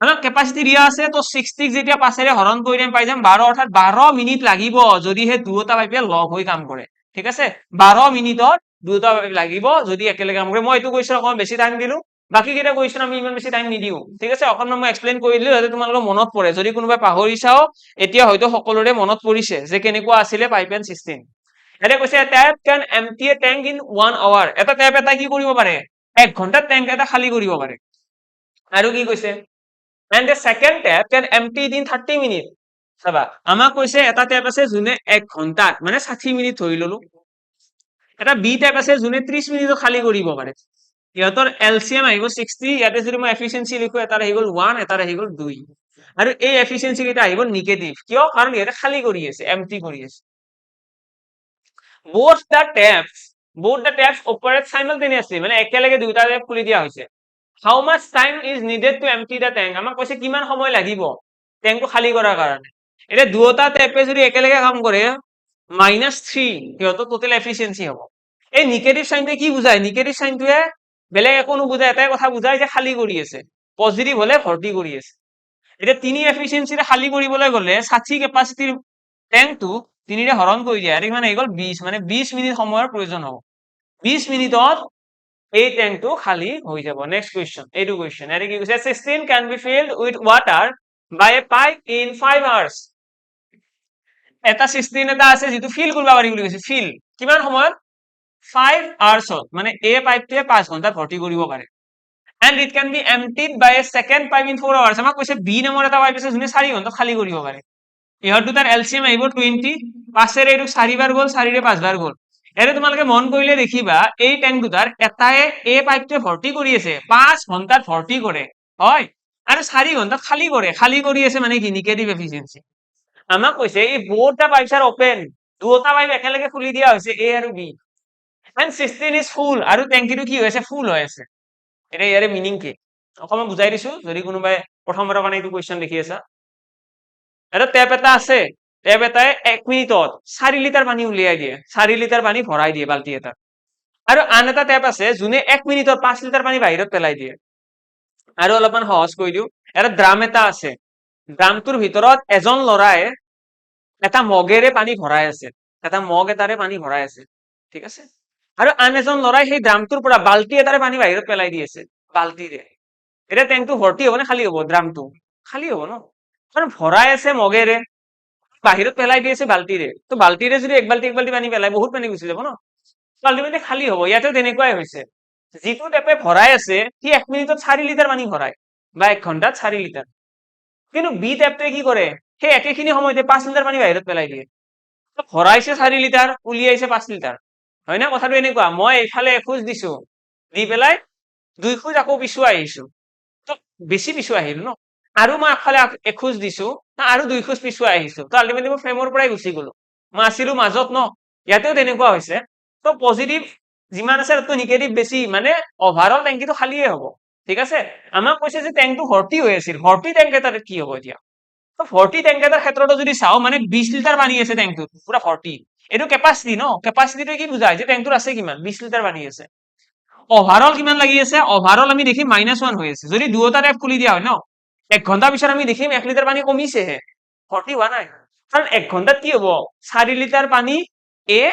হ্যাঁ ক্যাপাসিটি দিয়া আছে তো 60 যেতিয়া 5 এৰে হৰণ কৰি দিম পাই যাম 12 অৰ্থাৎ 12 মিনিট লাগিব যদি হে দুটা পাইপে লগ হৈ কাম কৰে ঠিক আছে 12 মিনিটত দুটা পাইপ লাগিব যদি একেলগে কাম কৰে মই এইটো কৈছো অকমান বেছি টাইম দিলো বাকি কেইটা কুৱেশ্যন আমি ইমান বেছি টাইম নিদিও ঠিক আছে অকমান মই এক্সপ্লেইন কৰি দিলো যাতে তোমালোকৰ মনত পৰে যদি কোনোবাই পাহৰি চাও এতিয়া হয়তো সকলোৰে মনত পৰিছে যে কেনেকুৱা আছিলে পাইপ এণ্ড সিস্টেম এটা কৈছে tap can empty a tank in 1 আৱাৰ এটা ট্যাপ এটা কি কৰিব পাৰে 1 ঘন্টাত ট্যাঙ্ক এটা খালি কৰিব পাৰে আৰু কি কৈছে and the second tap can empty it in 30 minutes চাবা আমাক কৈছে এটা ট্যাপ আছে যোনে 1 ঘন্টাত মানে 60 মিনিট ধৰি ললো এটা বি ট্যাপ আছে যোনে 30 মিনিটত খালি কৰিব পাৰে ইহঁতৰ এলসিএম আহিব 60 ইয়াতে যদি মই এফিচিয়েন্সি লিখো এটাৰ আহি গ'ল 1 এটাৰ আহি গ'ল 2 আৰু এই এফিচিয়েন্সি কেইটা আহিব নিগেটিভ কিয় কাৰণ ইহঁতে খালি কৰি আছে এম্পটি কৰি আছে both the taps operate simultaneously মানে একেলগে দুইটা ট্যাপ খুলি দিয়া হৈছে how much time is needed to empty the tank আমাক কৈছে কিমান সময় লাগিব ট্যাঙ্কটো খালি কৰাৰ কাৰণে এটা দুটা ট্যাপে যদি একেলগে কাম কৰে -3 সিহঁতৰ টোটাল এফিচিয়েন্সি হ'ব এই নিগেটিভ সাইনটোৱে কি বুজায় নিগেটিভ সাইনটোৱে বেলেগ একো নুবুজায় এটাই কথা বুজায় যে খালি কৰি আছে পজিটিভ হলে ভৰ্তি কৰি আছে এটা 3 এফিচিয়েন্সিৰে খালি কৰিবলৈ গলে 60 ক্যাপাসিটিৰ ট্যাঙ্কটো 3 ৰে হৰণ কৰি দিয়া আৰু কিমান আহি গ'ল 20 মানে 20 মিনিট সময়ৰ প্ৰয়োজন হ'ব 20 মিনিটত এই ট্যাঙ্কটো খালি হৈ যাব নেক্সট কোৱেশ্চন এইটো কোৱেশ্চন এৰি কি কৈছে 16 can be filled with water by a pipe in 5 hours এটা 16 এটা আছে যেটো ফিল কৰিব পাৰি বুলি কৈছে ফিল কিমান সময়ত 5 hours মানে এই পাইপটোৱে 5 ঘন্টা ভৰ্তি কৰিব পাৰে and it can be emptied by a second pipe in 4 hours আমাক কৈছে বি নামৰ এটা পাইপ আছে যোনে 4 ঘন্টা খালি কৰিব পাৰে ইহত দুটাৰ এলসিএম আহিব 20 5 এৰে এইটো 4 বাৰ গ'ল 4 ৰে 5 বাৰ গ'ল এৰে তোমালোকে মন কৰিলে দেখিবা এই ট্যাঙ্ক দুটাৰ এটাই এই পাইপটোৱে ভৰ্তি কৰি আছে 5 ঘন্টাত ভৰ্তি কৰে হয় আৰু 4 ঘন্টাত খালি কৰি আছে মানে কি নিগেটিভ এফিচিয়েন্সি আমাক কৈছে এই both the pipes are open দুটা পাইপ একেলগে খুলি দিয়া হৈছে এ আৰু B and system is full আৰু ট্যাঙ্কিটো কি হৈছে ফুল হৈ আছে এটা ইয়াৰে মিনিং কি অকমান বুজাই দিছো যদি কোনোবাই প্ৰথমবাৰৰ কাৰণে এইটো কোৱেশ্চন দেখি আছা এটা ট্যাপ এটা আছে ট্যাপ এটাই 1 মিনিটত 4 লিটাৰ পানী উলিয়াই দিয়ে 4 লিটাৰ পানী ভৰাই দিয়ে বালতি এটা আৰু আন এটা ট্যাপ আছে যোনে 1 মিনিটত 5 লিটাৰ পানী বাহিৰত পেলাই দিয়ে আৰু অলপমান সহজ কৈ দিও এটা ড্ৰাম এটা আছে ড্ৰামটোৰ ভিতৰত এজন লৰাই এটা মগেৰে পানী ভৰাই আছে এটা মগ এটাৰে পানী ভৰাই আছে ঠিক আছে আৰু আন এজন লৰাই সেই ড্ৰামটোৰ পৰা বালতি এটাৰে পানী বাহিৰত পেলাই দি আছে বালতিৰে এটা ট্যাঙ্কটো ভৰ্তি হ'ব নে খালি হ'ব ড্ৰামটো খালি হ'ব ন কাৰণ ভৰাই আছে মগেৰে বাহিৰত পেলাই দি আছে বালতিৰে তো বালতিৰে যদি এক বালতি পানী পেলাই বহুত পানী গুচি যাব ন আলটিমেটলি খালি হ'ব ইয়াতে তেনেকুৱাই হৈছে যিটো টেপে ভৰাই আছে সি 1 মিনিটত 4 লিটাৰ পানী ভৰাই বা 1 ঘন্টাত 4 লিটাৰ কিন্তু বি টেপটোৱে কি কৰে সেই একেখিনি সময়তে 5 লিটাৰ পানী বাহিৰত পেলাই দিয়ে তো ভৰাইছে 4 লিটাৰ উলিয়াইছে 5 লিটাৰ হয় না কথাটো এনেকুৱা মই এইফালে এখোজ দিছো দি পেলাই 2 খোজ আকৌ পিছুৱাই আহিছো তো বেছি পিছুৱাই আহিলো ন আৰু মই আগফালে এখোজ দিছো আৰু 2 খোজ পিছুৱাই আহিছো তো আলটিমেটলি মই ফ্ৰেমৰ পৰাই গুচি গলো মই আছিলো মাজত ন ইয়াতেও তেনেকুৱা হৈছে তো পজিটিভ যিমান আছে তাতকৈ নিগেটিভ বেছি মানে ওভাৰঅল ট্যাঙ্কিটো খালিয়ে হ'ব ঠিক আছে আমাক কৈছে যে ট্যাঙ্কটো ভৰ্তি হৈ আছিল ভৰ্তি ট্যাঙ্ক এটাত কি হ'ব এতিয়া তো ভৰ্তি ট্যাঙ্ক এটাৰ ক্ষেত্ৰতো যদি চাও মানে 20 লিটাৰ পানী আছে ট্যাঙ্কটোত পুৰা ভৰ্তি এইটো ক্যাপাসিটি ন ক্যাপাসিটিটো কি বুজায় যে ট্যাঙ্কটোত আছে কিমান 20 লিটাৰ পানী আছে ওভাৰঅল কিমান লাগি আছে ওভাৰঅল আমি দেখি -1 হৈ আছে যদি দুটা ট্যাপ খুলি দিয়া হয় ন 1 ঘন্টা পিছত আমি দেখিম 1 লিটাৰ পানী কমিছেহে ভৰ্তি হোৱা নাই কাৰণ 1 ঘন্টাত কি হ'ব 4 লিটাৰ পানী এ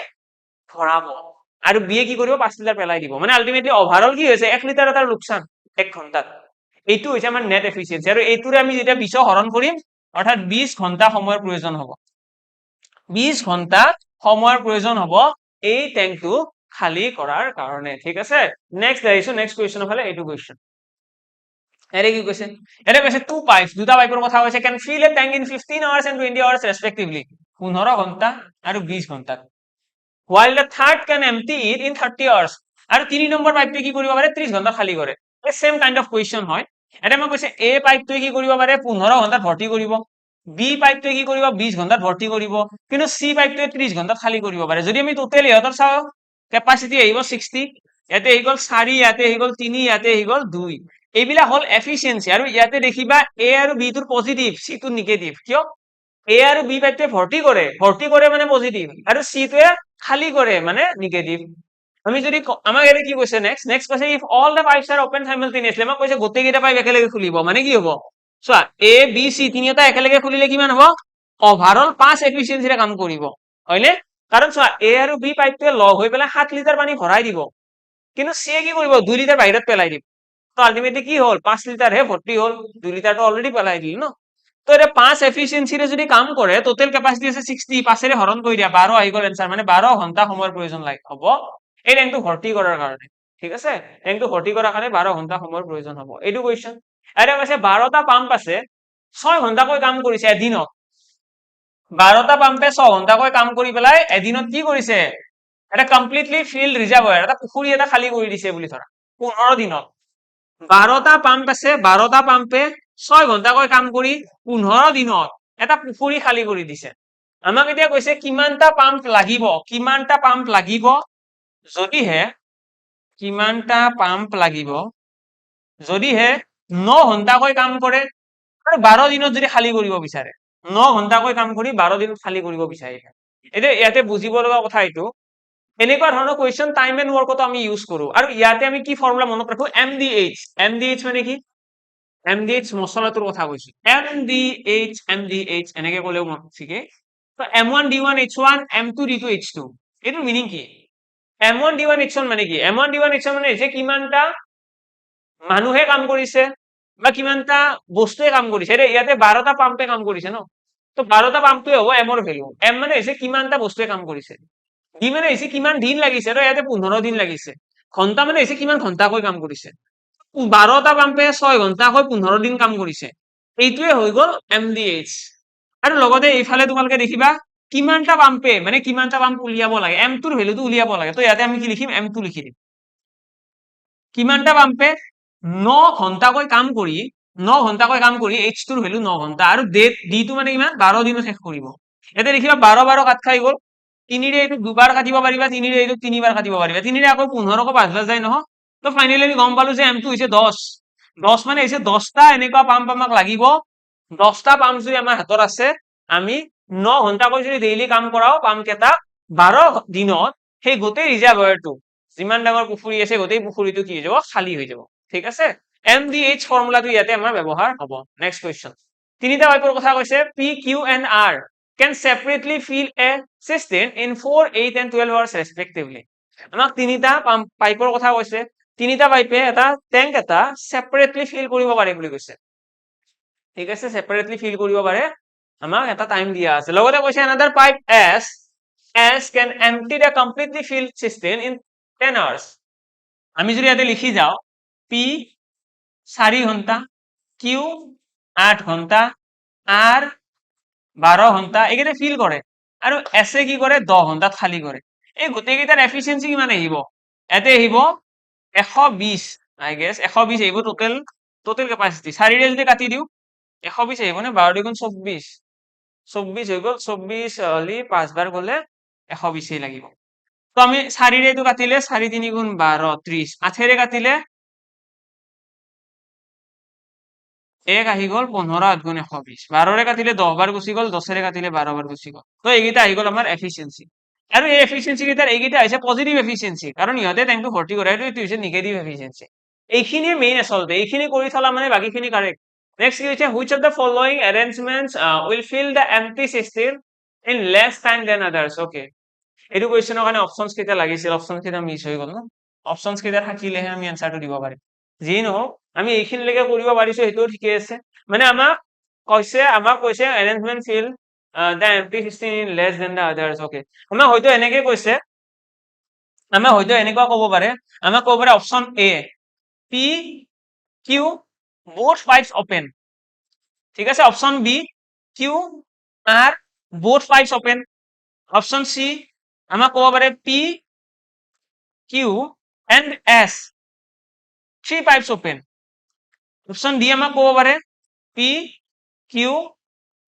ভৰাব আৰু বি কি কৰিব 5 লিটাৰ পেলাই দিব মানে আলটিমেটলি ওভাৰঅল কি হৈছে 1 লিটাৰ এটাৰ লোকচান 1 ঘন্টাত এইটো হৈছে আমাৰ নেট এফিচিয়েন্সি আৰু এইটোৰে আমি যেতিয়া 20 হৰণ কৰিম অৰ্থাৎ 20 ঘন্টা সময়ৰ প্ৰয়োজন হ'ব 20 ঘন্টা সময়ৰ প্ৰয়োজন হ'ব এই ট্যাঙ্কটো খালি কৰাৰ কাৰণে ঠিক আছে নেক্সট আহিছো নেক্সট কোৱেশ্চনৰ ফালে এইটো কোৱেশ্চন এৰে কি কৈছে এৰে কৈছে টু পাইপস দুটা পাইপৰ কথা কৈছে can fill a tank in 15 hours and 20 hours respectively 15 ঘন্টা আৰু 20 ঘন্টাত while the third can empty it in 30 hours আৰু 3 নম্বৰ পাইপটোৱে কি কৰিব পাৰে 30 ঘণ্টা খালী কৰে এই সেম কাইন্ড অফ কোৱেশ্চন হয় এটা মই কৈছে এ পাইপটোৱে কি কৰিব পাৰে 15 ঘণ্টাত ভৰ্তি কৰিব বি পাইপটোৱে কি কৰিব 20 ঘণ্টাত ভৰ্তি কৰিব কিন্তু সি পাইপটোৱে 30 ঘণ্টাত খালী কৰিব পাৰে যদি আমি টোটেল ইহঁতৰ চাও কেপাচিটি আহিব 60 ইয়াতে আহি গল 4 ইয়াতে আহি গল 3 ইয়াতে আহি গল 2 এইবিলাক হল এফিচিয়েন্সি আৰু ইয়াতে দেখিবা এ আৰু বি টোৰ পজিটিভ সি টোৰ নিগেটিভ কিয় এ আৰু বি পাইপটোৱে ভৰ্তি কৰে মানে পজিটিভ আৰু সি টোৱে খালী কৰে মানে নিগেটিভ আমি যদি আমাক এনে কি কৈছে নেক্সট কৈছে if all the pipes are open simultaneously আমাক কৈছে গোটেই কেইটা পাইপ একেলগে খুলিব মানে কি হ'ব চোৱা এ বি সি তিনিটা একেলগে খুলিলে কিমান হ'ব ওভাৰঅল 5 এফিচিয়েন্সিৰে কাম কৰিব হয়নে কাৰণ চোৱা এ আৰু বি পাইপটোৱে লগ হৈ পেলাই 7 লিটাৰ পানী ভৰাই দিব কিন্তু সি কি কৰিব 2 লিটাৰ বাহিৰত পেলাই দিব তো আলটিমেটলি কি হ'ল 5 লিটাৰ হে ভৰ্তি হ'ল 2 লিটাৰটো অলৰেডি পেলাই দিল ন তো এটা 5 এফিচিয়েন্সিৰে যদি কাম কৰে টোটাল ক্যাপাসিটি আছে 60 5 এৰে হৰণ কৰি দিয়া 12 আহি গল এনসাৰ মানে 12 ঘন্টা সময়ৰ প্ৰয়োজন হ'ব এই ট্যাঙ্কটো ভৰ্তি কৰাৰ কাৰণে ঠিক আছে ট্যাঙ্কটো ভৰ্তি কৰাৰ কাৰণে 12 ঘন্টা সময়ৰ প্ৰয়োজন হ'ব এইটো কোৱেশ্চন এটা কৈছে 12টা পাম্প আছে 6 ঘন্টাকৈ কাম কৰিছে এদিনত 12টা পাম্পে 6 ঘন্টাকৈ কাম কৰি পেলাই এদিনত কি কৰিছে এটা কমপ্লিটলি ফিল্ড ৰিজাৰ্ভাৰ এটা পুখুৰী এটা খালী কৰি দিছে বুলি ধৰা 15 দিনত 12টা পাম্প আছে 12টা পাম্পে 6 ঘন্টাকৈ কাম কৰি 15 দিনত এটা পুখুৰী খালী কৰি দিছে আমাক এতিয়া কৈছে কিমানটা পাম্প লাগিব যদিহে কিমানটা পাম্প লাগিব যদিহে 9 ঘন্টাকৈ কাম কৰে আৰু 12 দিনত যদি খালী কৰিব বিচাৰে 9 ঘন্টাকৈ কাম কৰি 12 দিনত খালী কৰিব বিচাৰে এতিয়া ইয়াতে বুজিব লগা কথা এইটো এনেকুৱা ধৰণৰ কোৱেশ্চন টাইম এণ্ড ৱৰ্কতো আমি ইউজ কৰো আৰু ইয়াতে আমি কি ফৰ্মুলা মনত ৰাখো এমডিএইচ মানে কি এমডিএইচ মছলাটোৰ কথা কৈছো এমডিএইচ এনেকে ক'লেও মনত ঠিকে তো M1 D1 H1 M2 D2 H2 এটোৰ meaning কি M1 D1 H1 মানে কি M1 D1 H1 মানে যে কিমানটা মানুহে কাম কৰিছে বা কিমানটা বস্তুৱে কাম কৰিছে ইয়াতে 12টা পাম্পে কাম কৰিছে ন তো 12টা পাম্পটোৱে হ'ব এমৰ ভ্যালু এম মানে হৈছে কিমানটা বস্তুৱে কাম কৰিছে ডি মানে হৈছে কিমান দিন লাগিছে তো ইয়াতে 15 দিন লাগিছে ঘন্টা মানে হৈছে কিমান ঘন্টাকৈ কাম কৰিছে 12টা পাম্পে 6 ঘন্টাকৈ 15 দিন কাম কৰিছে এইটোৱে হৈ গল এমডিএইচ আৰু লগতে এইফালে তোমালোকে দেখিবা কিমানটা পাম্পে মানে কিমানটা পাম্প উলিয়াব লাগে M2 ৰ ভ্যালুটো উলিয়াব লাগে তো ইয়াতে আমি কি লিখিম M2 লিখি দিম কিমানটা পাম্পে 9 ঘন্টাকৈ কাম কৰি H2 ৰ ভ্যালু 9 ঘন্টা আৰু D2 মানে কিমান 12 দিনত শেষ কৰিব ইয়াতে দেখিবা 12 কাট খাই গল 3ৰে এইটো দুবাৰ কাটিব পাৰিবা 3ৰে এইটো তিনিবাৰ কাটিব পাৰিবা 3ৰে আকৌ 15 কো 5 বাৰ যায় নহয় তো ফাইনালি আমি গম পালো যে M2 হৈছে 10 মানে হৈছে 10টা এনেকুৱা পাম্প আমাক লাগিব 10টা পাম্প যদি আমাৰ হাতত আছে আমি 9 ঘন্টাকৈ যদি ডেইলি কাম কৰাও পাম্প কেইটা 12 দিনত সেই গোটেই ৰিজাৰ্ভাৰটো যিমান ডাঙৰ পুখুৰী আছে গোটেই পুখুৰীটো কি হৈ যাব খালী হৈ যাব ঠিক আছে এমডিএইচ ফৰ্মুলাটো ইয়াতে আমাৰ ব্যৱহাৰ হ'ব নেক্সট কোৱেশ্চন তিনিটা পাইপৰ কথা কৈছে P Q and R can separately fill a cistern in 4 8 and 12 hours respectively আমাক তিনিটা পাইপৰ কথা কৈছে তিনিটা পাইপে এটা ট্যাঙ্ক এটা সেপাৰেটলি ফিল কৰিব পাৰে বুলি কৈছে ঠিক আছে সেপাৰেটলি ফিল কৰিব পাৰে আমাক এটা টাইম দিয়া আছে লগতে কৈছে another pipe S can empty the completely filled cistern in 10 hours আমি যদি ইয়াতে লিখি যাও P 4 ঘন্টা Q 8 ঘন্টা R 12 ঘন্টা একেটা ফিল কৰে আৰু S এ কি কৰে 10 ঘন্টাত খালী কৰে এই গোটেই কেইটাৰ এফিচিয়েন্সি কিমান আহিব ইয়াতে আহিব 120 আই গেছ 120 আহিব টোটেল ক্যাপাসিটি 4 ৰে যদি কাটি দিও 120 আহিব নে 12 দুগুণ 24 24 হৈ গল 24 হলি 5 বাৰ গলে 120 লাগিব তো আমি 4 ৰে এইটো কাটিলে 4 3 গুণ 12 30 8 ৰে কাটিলে 1 আহি গল 15 8 গুণ 120 12 ৰে কাটিলে 10 বাৰ গুচি গল 10 ৰে কাটিলে 12 বাৰ গুচি গল তো এইকেইটা আহি গল আমাৰ এফিচিয়েন্সি আৰু এই এফিচিয়েন্সি কেইটাৰ এইকেইটা হৈছে পজিটিভ এফিচিয়েন্সি কাৰণ ইহঁতে ট্যাঙ্কটো ভৰ্তি কৰে এইটো হৈছে নিগেটিভ এফিচিয়েন্সি এইখিনিয়ে মেইন আচলতে এইখিনি কৰি থলা মানে বাকিখিনি কাৰেক্ট নেক্সট কি হৈছে which of the following arrangements will fill the empty cistern in less time than others okay এইটো কোৱেশ্চনৰ কাৰণে অপচনস কেইটা লাগিছিল অপচনস কেইটা মিস হৈ গল ন অপচনস কেইটা থাকিলেহে আমি আনসাৰটো দিব পাৰিম যি নহওক আমি এইখিনিলৈকে কৰিব পাৰিছো সেইটো ঠিকে আছে মানে আমাক কৈছে arrangement fill the empty cistern in less than the others okay আমাক হয়তো এনেকৈ কৈছে আমাক হয়তো এনেকুৱা ক'ব পাৰে আমাক ক'ব পাৰে option A P Q both pipes open ঠিক আছে option B Q R both pipes open option C আমাক ক'ব পাৰে P Q and S, 3 pipes open. Option D আমাক ক'ব পাৰে P, Q,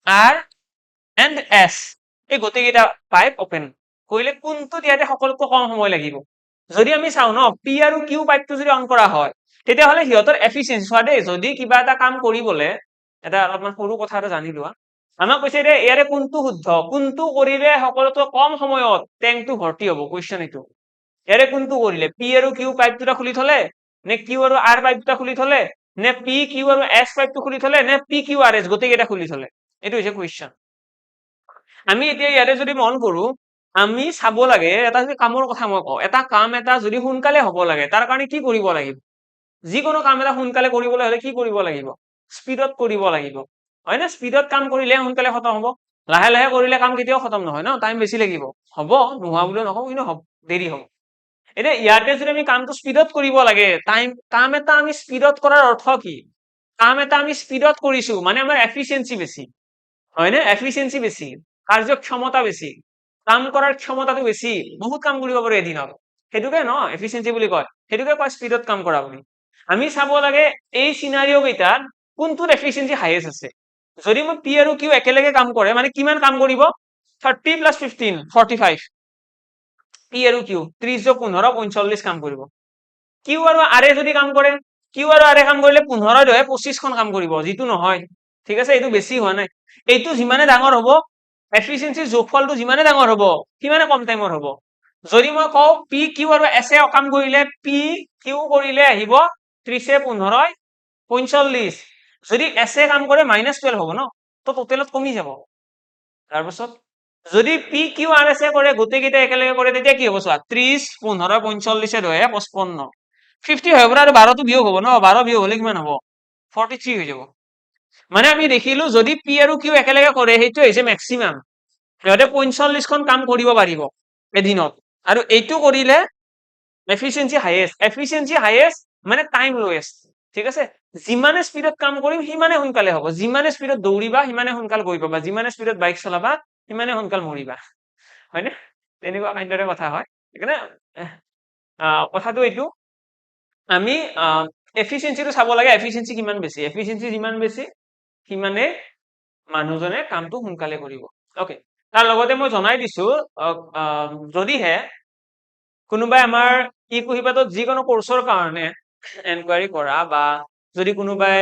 R and S, এই গোটেইকেইটা পাইপ ওপেন কৰিলে কোনটোত ইয়াতে সকলোতকৈ কম সময় লাগিব? যদি আমি চাওঁ ন, P আৰু Q পাইপটো যদি অন কৰা হয় তেতিয়াহ'লে সিহঁতৰ এফিচিয়েঞ্চি চোৱা দেই, যদি কিবা এটা কাম কৰিবলৈ এটা অলপমান সৰু কথা এটা জানি লোৱা, আমাক কৈছে যে ইয়াৰে কোনটো শুদ্ধ, কোনটো কৰিলে সকলোতকৈ কম সময়ত টেংকটো ভৰ্তি হ'ব, কুৱেশ্যন এইটো। ইয়াৰে কোনটো কৰিলে, P আৰু Q পাইপ দুটা খুলি থলে, নে Q আৰু R পাইপ দুটা খুলি থলে, নে P Q আৰু S পাইপটো খুলি থলে, নে P Q R S গোটেইকেইটা খুলি থলে? এইটো হৈছে কুৱেশ্যন। আমি এতিয়া ইয়াতে যদি মন কৰো, আমি চাব লাগে এটা যদি কামৰ কথা মই কওঁ, এটা কাম এটা যদি সোনকালে হ'ব লাগে তাৰ কাৰণে কি কৰিব লাগিব? যিকোনো কাম এটা সোনকালে কৰিবলৈ হলে কি কৰিব লাগিব? স্পীডত কৰিব লাগিব, হয় না? স্পীডত কাম কৰিলে সোনকালে খতম হ'ব, লাহে লাহে কৰিলে কাম কেতিয়াও খতম নহয় ন, টাইম বেছি লাগিব। হ'ব, নোহোৱা বুলিও নকওঁ, কিন্তু দেৰি হ'ব। এতিয়া ইয়াতে যদি আমি কামটো স্পীডত কৰিব লাগে, কাম এটা আমি স্পীডত কৰাৰ অৰ্থ কি? কাম এটা আমি স্পীডত কৰিছো মানে আমাৰ এফিচিয়েঞ্চি বেছি, হয় নে? এফিচিয়েঞ্চি বেছি, কাৰ্যক্ষমতা বেছি, কাম কৰাৰ ক্ষমতাটো বেছি, বহুত কাম কৰিব পাৰো এদিনত, সেইটোকে ন এফিচিয়েঞ্চি বুলি কয়, সেইটোকে কয় স্পীডত কাম কৰা বুলি। আমি চাব লাগে এই চিনাৰিঅ কেইটাত কোনটোত এফিচিয়েঞ্চি হাইয়েষ্ট আছে। যদি মই P আৰু Q একেলগে কাম কৰে মানে কিমান কাম কৰিব? 30 + 15 45, P আৰু Q 30 + 15 45 কাম কৰিব। Q আৰু R যদি কাম কৰে, Q আৰু R কাম কৰিলে 15 × 2 25খন কাম কৰিব, যিটো নহয়, ঠিক আছে? এইটো বেছি হোৱা নাই। এইটো যিমানে ডাঙৰ হ'ব, এফিচিয়েঞ্চিৰ যোগফলটো যিমানে ডাঙৰ হ'ব সিমানে কম টাইমৰ হ'ব। যদি মই কওঁ P Q আৰু S কাম কৰিলে, P Q কৰিলে আহিব 30 × 15 45, যদি S কাম কৰে -12 হ'ব ন, তো টোটেলত কমি যাব। তাৰপিছত যদি P Q R S কৰে, গোটেইকেইটা একেলগে কৰে, তেতিয়া কি হ'ব চোৱা, 30 15 45 2 55, 50 হৈ পৰা আৰু 12টো বিয়োগ হ'ব ন, 12 বিয়োগ হ'লে কিমান হ'ব? 43 হৈ যাব। মানে আমি দেখিলো যদি P আৰু Q একেলগে কৰে সেইটো হৈছে মেক্সিমাম, সিহঁতে 45খন কাম কৰিব পাৰিব এদিনত, আৰু এইটো কৰিলে এফিচিয়েঞ্চি হাইয়েষ্ট। এফিচিয়েঞ্চি হাইয়েষ্ট মানে টাইম লোৱেষ্ট, ঠিক আছে? যিমানে স্পীডত কাম কৰিম সিমানে সোনকালে হ'ব, যিমানে স্পীডত দৌৰিবা সিমানে সোনকালে গৈ পাবা, যিমানে স্পীডত বাইক চলাবা সিমানে সোনকালে মৰিবা, হয়নে? তেনেকুৱা কাইণ্ডৰে কথা হয়। সেইকাৰণে কথাটো এইটো, আমি এফিচিয়েঞ্চিটো চাব লাগে, এফিচিয়েঞ্চি কিমান বেছি, এফিচিয়েঞ্চি যিমান বেছি সিমানে মানুহজনে কামটো সোনকালে কৰিব। অকে, তাৰ লগতে মই জনাই দিছো, যদিহে কোনোবাই আমাৰ ইকুহিপাতত যিকোনো কোৰ্চৰ কাৰণে এনকুৱাৰী কৰা, বা যদি কোনোবাই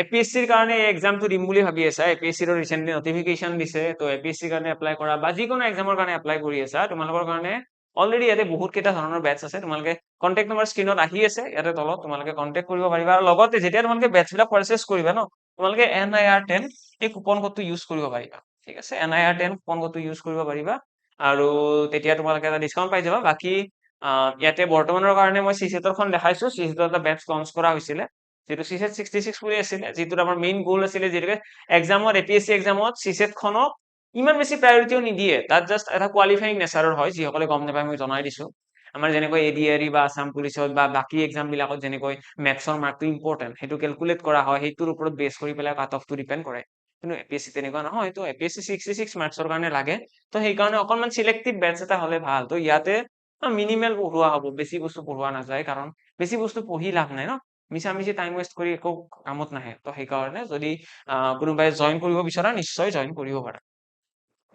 APSCৰ কাৰণে এক্সামটো দিম বুলি ভাবি আছা, APSCৰ ৰিচেণ্টলি নটিফিকেশ্যন দিছে, তো APSCৰ কাৰণে এপ্লাই কৰা, বা যিকোনো এক্সামৰ কাৰণে এপ্লাই কৰি আছা, তোমালোকৰ কাৰণে অলৰেডি ইয়াতে বহুত কেইটা ধৰণৰ বেটছ আছে। তোমালোকে কণ্টেক্ট নম্বৰ স্ক্ৰীনত আহি আছে ইয়াতে তলত, তোমালোকে কণ্টেক্ট কৰিব পাৰিবা। আৰু লগতে যেতিয়া তোমালোকে বেটছবিলাক পাৰচেজ কৰিবা ন, তোমালোকে NIR10 এই কুপন কোডটো ইউজ কৰিব পাৰিবা, ঠিক আছে? NIR10 কুপন কোডটো ইউজ কৰিব পাৰিবা, আৰু তেতিয়া তোমালোকে এটা ডিছকাউণ্ট পাই যাবা। বাকী ইয়াতে বৰ্তমানৰ কাৰণে মই CSET-খন দেখাইছো, CSET এটা বেটছ লঞ্চ কৰা হৈছিলে, যিটো CSET 66 বুলি আছিলে, যিটোত আমাৰ মেইন গ'ল আছিলে, যিটোকে এক্সামত APSC এক্সামত CSET-খনক ইমান বেছি প্ৰায়ৰিটিও নিদিয়ে, তাত জাষ্ট এটা কোৱালিফাইং নেচাৰৰ হয়, যিসকলে গম নাপায় মই জনাই দিছো। আমাৰ যেনেকৈ ADRE বা আছাম পুলিচত বা বাকী এক্সাম বিলাকত যেনেকৈ মেথছৰ মাৰ্কটো ইম্পৰ্টেণ্ট, সেইটো কেলকুলেট কৰা হয়, সেইটোৰ ওপৰত বেছ কৰি পেলাই কাট অফটো ডিপেণ্ড কৰে। কিন্তু APSC তেনেকুৱা নহয়, তো APSC 66 মাৰ্কছৰ কাৰণে লাগে, তো সেইকাৰণে অকণমান চিলেক্টিভ বেটছ এটা হ'লে ভাল। তো ইয়াতে মিনিমেল পঢ়োৱা হ'ব, বেছি বস্তু পঢ়োৱা নাযায়, কাৰণ বেছি বস্তু পঢ়ি লাভ নাই ন, মিছামিছি টাইম ৱেষ্ট কৰি একো কামত নাহে। তো সেইকাৰণে যদি কোনোবাই জইন কৰিব বিচৰা নিশ্চয় জইন কৰিব পাৰা।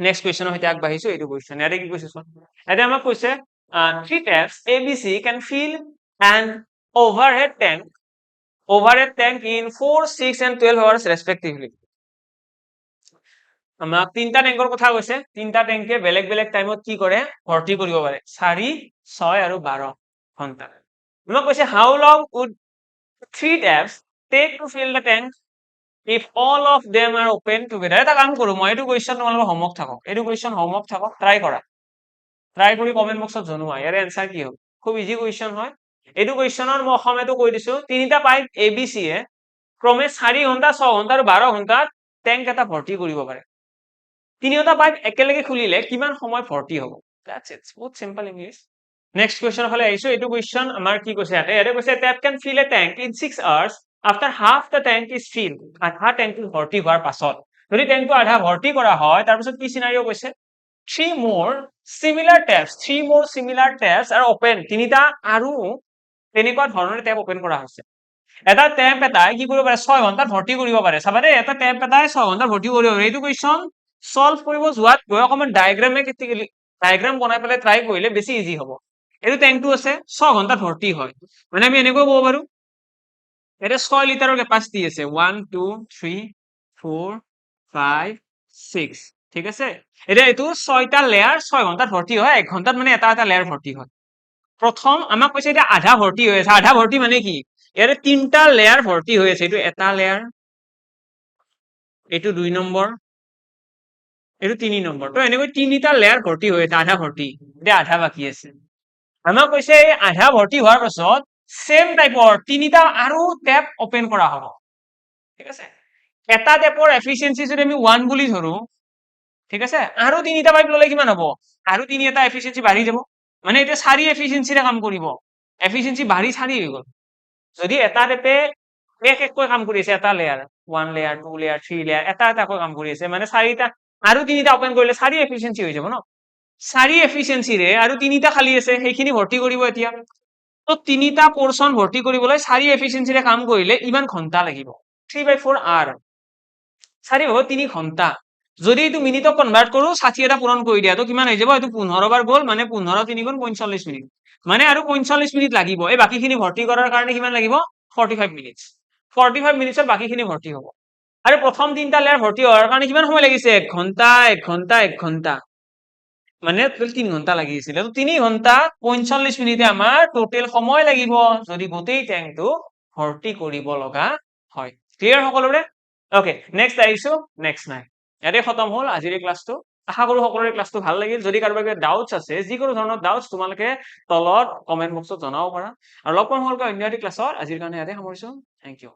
নেক্সট কুৱেশ্যনৰ সৈতে আগবাঢ়িছো, এইটো কুৱেশ্যন ইয়াতে কি কৈছে চোৱা, ইয়াতে আমাক কৈছে 3 taps ABC can fill an overhead tank in 4, 6 and 12 hours respectively. আমাক তিনটা টেংকৰ কথা কৈছে, তিনটা টেংকে বেলেগ বেলেগ টাইমত কি কৰে, ভৰ্তি কৰিব পাৰে, 4, 6 আৰু 12 ঘণ্টা। আমাক কৈছে how long would 3 taps take to fill the tank if all of them are open together? এটা কাম কৰো মই, এইটো কুৱেশ্যন তোমালোকৰ হোমৱৰ্ক থাকক, এইটো কুৱেশ্যন হোমৱৰ্ক থাকক, ট্ৰাই কৰা, ট্ৰাই কৰি কমেন্ট বক্সত জনোৱা ইয়াৰে এনসাৰ কি হ'ব। খুব ইজি কুৱেশ্যন হয় এইটো। কুৱেশ্যনৰ মই অসমীয়াটো কৈ দিছো, তিনিটা পাইপ ABC এ ক্ৰমে 4 ঘণ্টা, 6 ঘণ্টা আৰু 12 ঘণ্টাত টেংক এটা ভৰ্তি কৰিব পাৰে। তিনিওটা পাইপ একেলগে খুলিলে কিমান সময় ভৰ্তি হ'ব? That's it, বহুত সিম্পল ইংলিছ। নেক্সট কুৱেশ্যনৰ ফালে আহিছো, এইটো কুৱেশ্যন আমাৰ কি কৈছে ইয়াতে কৈছে tap can fill a tank in 6 hours after half the tank is filled. আধা টেংকটো ভৰ্তি হোৱাৰ পাছত, যদি টেংকটো আধা ভৰ্তি কৰা হয়, তাৰপিছত কি চিনাৰিও কৈছে, 3 more similar taps are open, তিনিটা আৰু তেনেকুৱা ধৰণৰ টেপ অপেন কৰা হৈছে এটা টেপ এটাই কি কৰিব পাৰে 6 ঘণ্টাত ভৰ্তি কৰিব পাৰে চাবা দেই এটা টেপ এটাই 6 ঘণ্টাত ভৰ্তি কৰিব পাৰে এইটো কুৱেশ্যন সলভ কৰিব যোৱাত গৈ অকমান ডায়াগ্ৰাম বনাই পেলাই ট্ৰাই কৰিলে বেছি ইজি হ'ব এইটো টেংকটো আছে 6 ঘণ্টাত ভৰ্তি হয় মানে আমি এনেকৈ ক'ব পাৰো এটা 6 লিটাৰৰ কেপাচিটি আছে 1 2 3 4 5 6 ঠিক আছে এতিয়া এইটো 6টা লেয়াৰ 6 ঘণ্টাত ভৰ্তি হয় 1 ঘণ্টাত মানে এটা এটা লেয়াৰ ভৰ্তি হয় প্ৰথম আমাক কৈছে এতিয়া আধা ভৰ্তি হৈ আছে আধা ভৰ্তি মানে কি ইয়াৰে 3টা লেয়াৰ ভৰ্তি হৈ আছে এইটো এটা লেয়াৰ এইটো 2 নম্বৰ এইটো 3 নম্বৰ তো এনেকৈ 3টা লেয়াৰ ভৰ্তি হৈ আছে আধা ভৰ্তি এতিয়া আধা বাকী আছে আমাক কৈছে এই আধা ভৰ্তি হোৱাৰ পাছত সেম টাইপৰ 3টা আৰু টেপ ওপেন কৰা হ'ব ঠিক আছে এটা টেপৰ এফিচিয়েন্সি যদি আমি 1 বুলি ধৰো ঠিক আছে আৰু 3টা পাইপ ললে কিমান হ'ব আৰু 3টা এফিচিয়েন্সি বাঢ়ি যাব মানে এটা 4 এফিচিয়েন্সিৰে কাম কৰিব এফিচিয়েন্সি বাঢ়ি 4 হৈ গ'ল যদি এটা টেপে এককৈ কাম কৰি আছে এটা লেয়াৰ 1 লেয়াৰ 2 লেয়াৰ 3 লেয়াৰ এটা এটাকৈ কাম কৰি আছে মানে 4টা আৰু 3টা ওপেন কৰিলে 4 এফিচিয়েন্সি হৈ যাব ন 4 এফিচিয়েন্সিৰে আৰু 3টা খালি আছে সেইখিনি ভৰ্তি কৰিব এতিয়া তো 3টা পোৰশন ভৰ্তি কৰিবলৈ 4 এফিচিয়েন্সিৰে কাম কৰিলে ইমান ঘণ্টা লাগিব 3/4 আৰ 4/3 ঘণ্টা যদি এইটো মিনিটত কনভাৰ্ট কৰো 60 এটা পূৰণ কৰি দিয়া তো কিমান হৈ যাব এইটো 15 বাৰ গ'ল মানে 15 3 গুণ 45 মিনিট মানে আৰু 45 মিনিট লাগিব এই বাকিখিনি ভৰ্তি কৰাৰ কাৰণে কিমান লাগিব 45 মিনিটস 45 মিনিটসত বাকিখিনি ভৰ্তি হ'ব আৰু প্ৰথম 3টা লেয়াৰ ভৰ্তি হোৱাৰ কাৰণে কিমান সময় লাগিছে 1 ঘণ্টা 1 ঘণ্টা 1 ঘণ্টা মানে 3 ঘণ্টা লাগিছিল 3 ঘণ্টা 45 মিনিটে আমাৰ টোটেল সময় লাগিব যদি গোটেই ট্যাঙ্কটো ভৰ্তি কৰিব লগা হয় ক্লিয়াৰ সকলোৰে ওকে নেক্সট আহিছো নেক্সট নাই ইয়াতে খতম হল আজিৰ ক্লাসটো আশা কৰো সকলোৰে ক্লাসটো ভাল লাগিল যদি কাৰোবাৰ কিবা ডাউটস আছে যিকোনো ধৰণৰ ডাউটস তোমালোকে তলত কমেন্ট বক্সত জনাব পাৰা আৰু লগ পাম সকলোকে অন্য এটি ক্লাসত আজিৰ কাৰণে ইয়াতে সামৰিছো থ্যাংক ইউ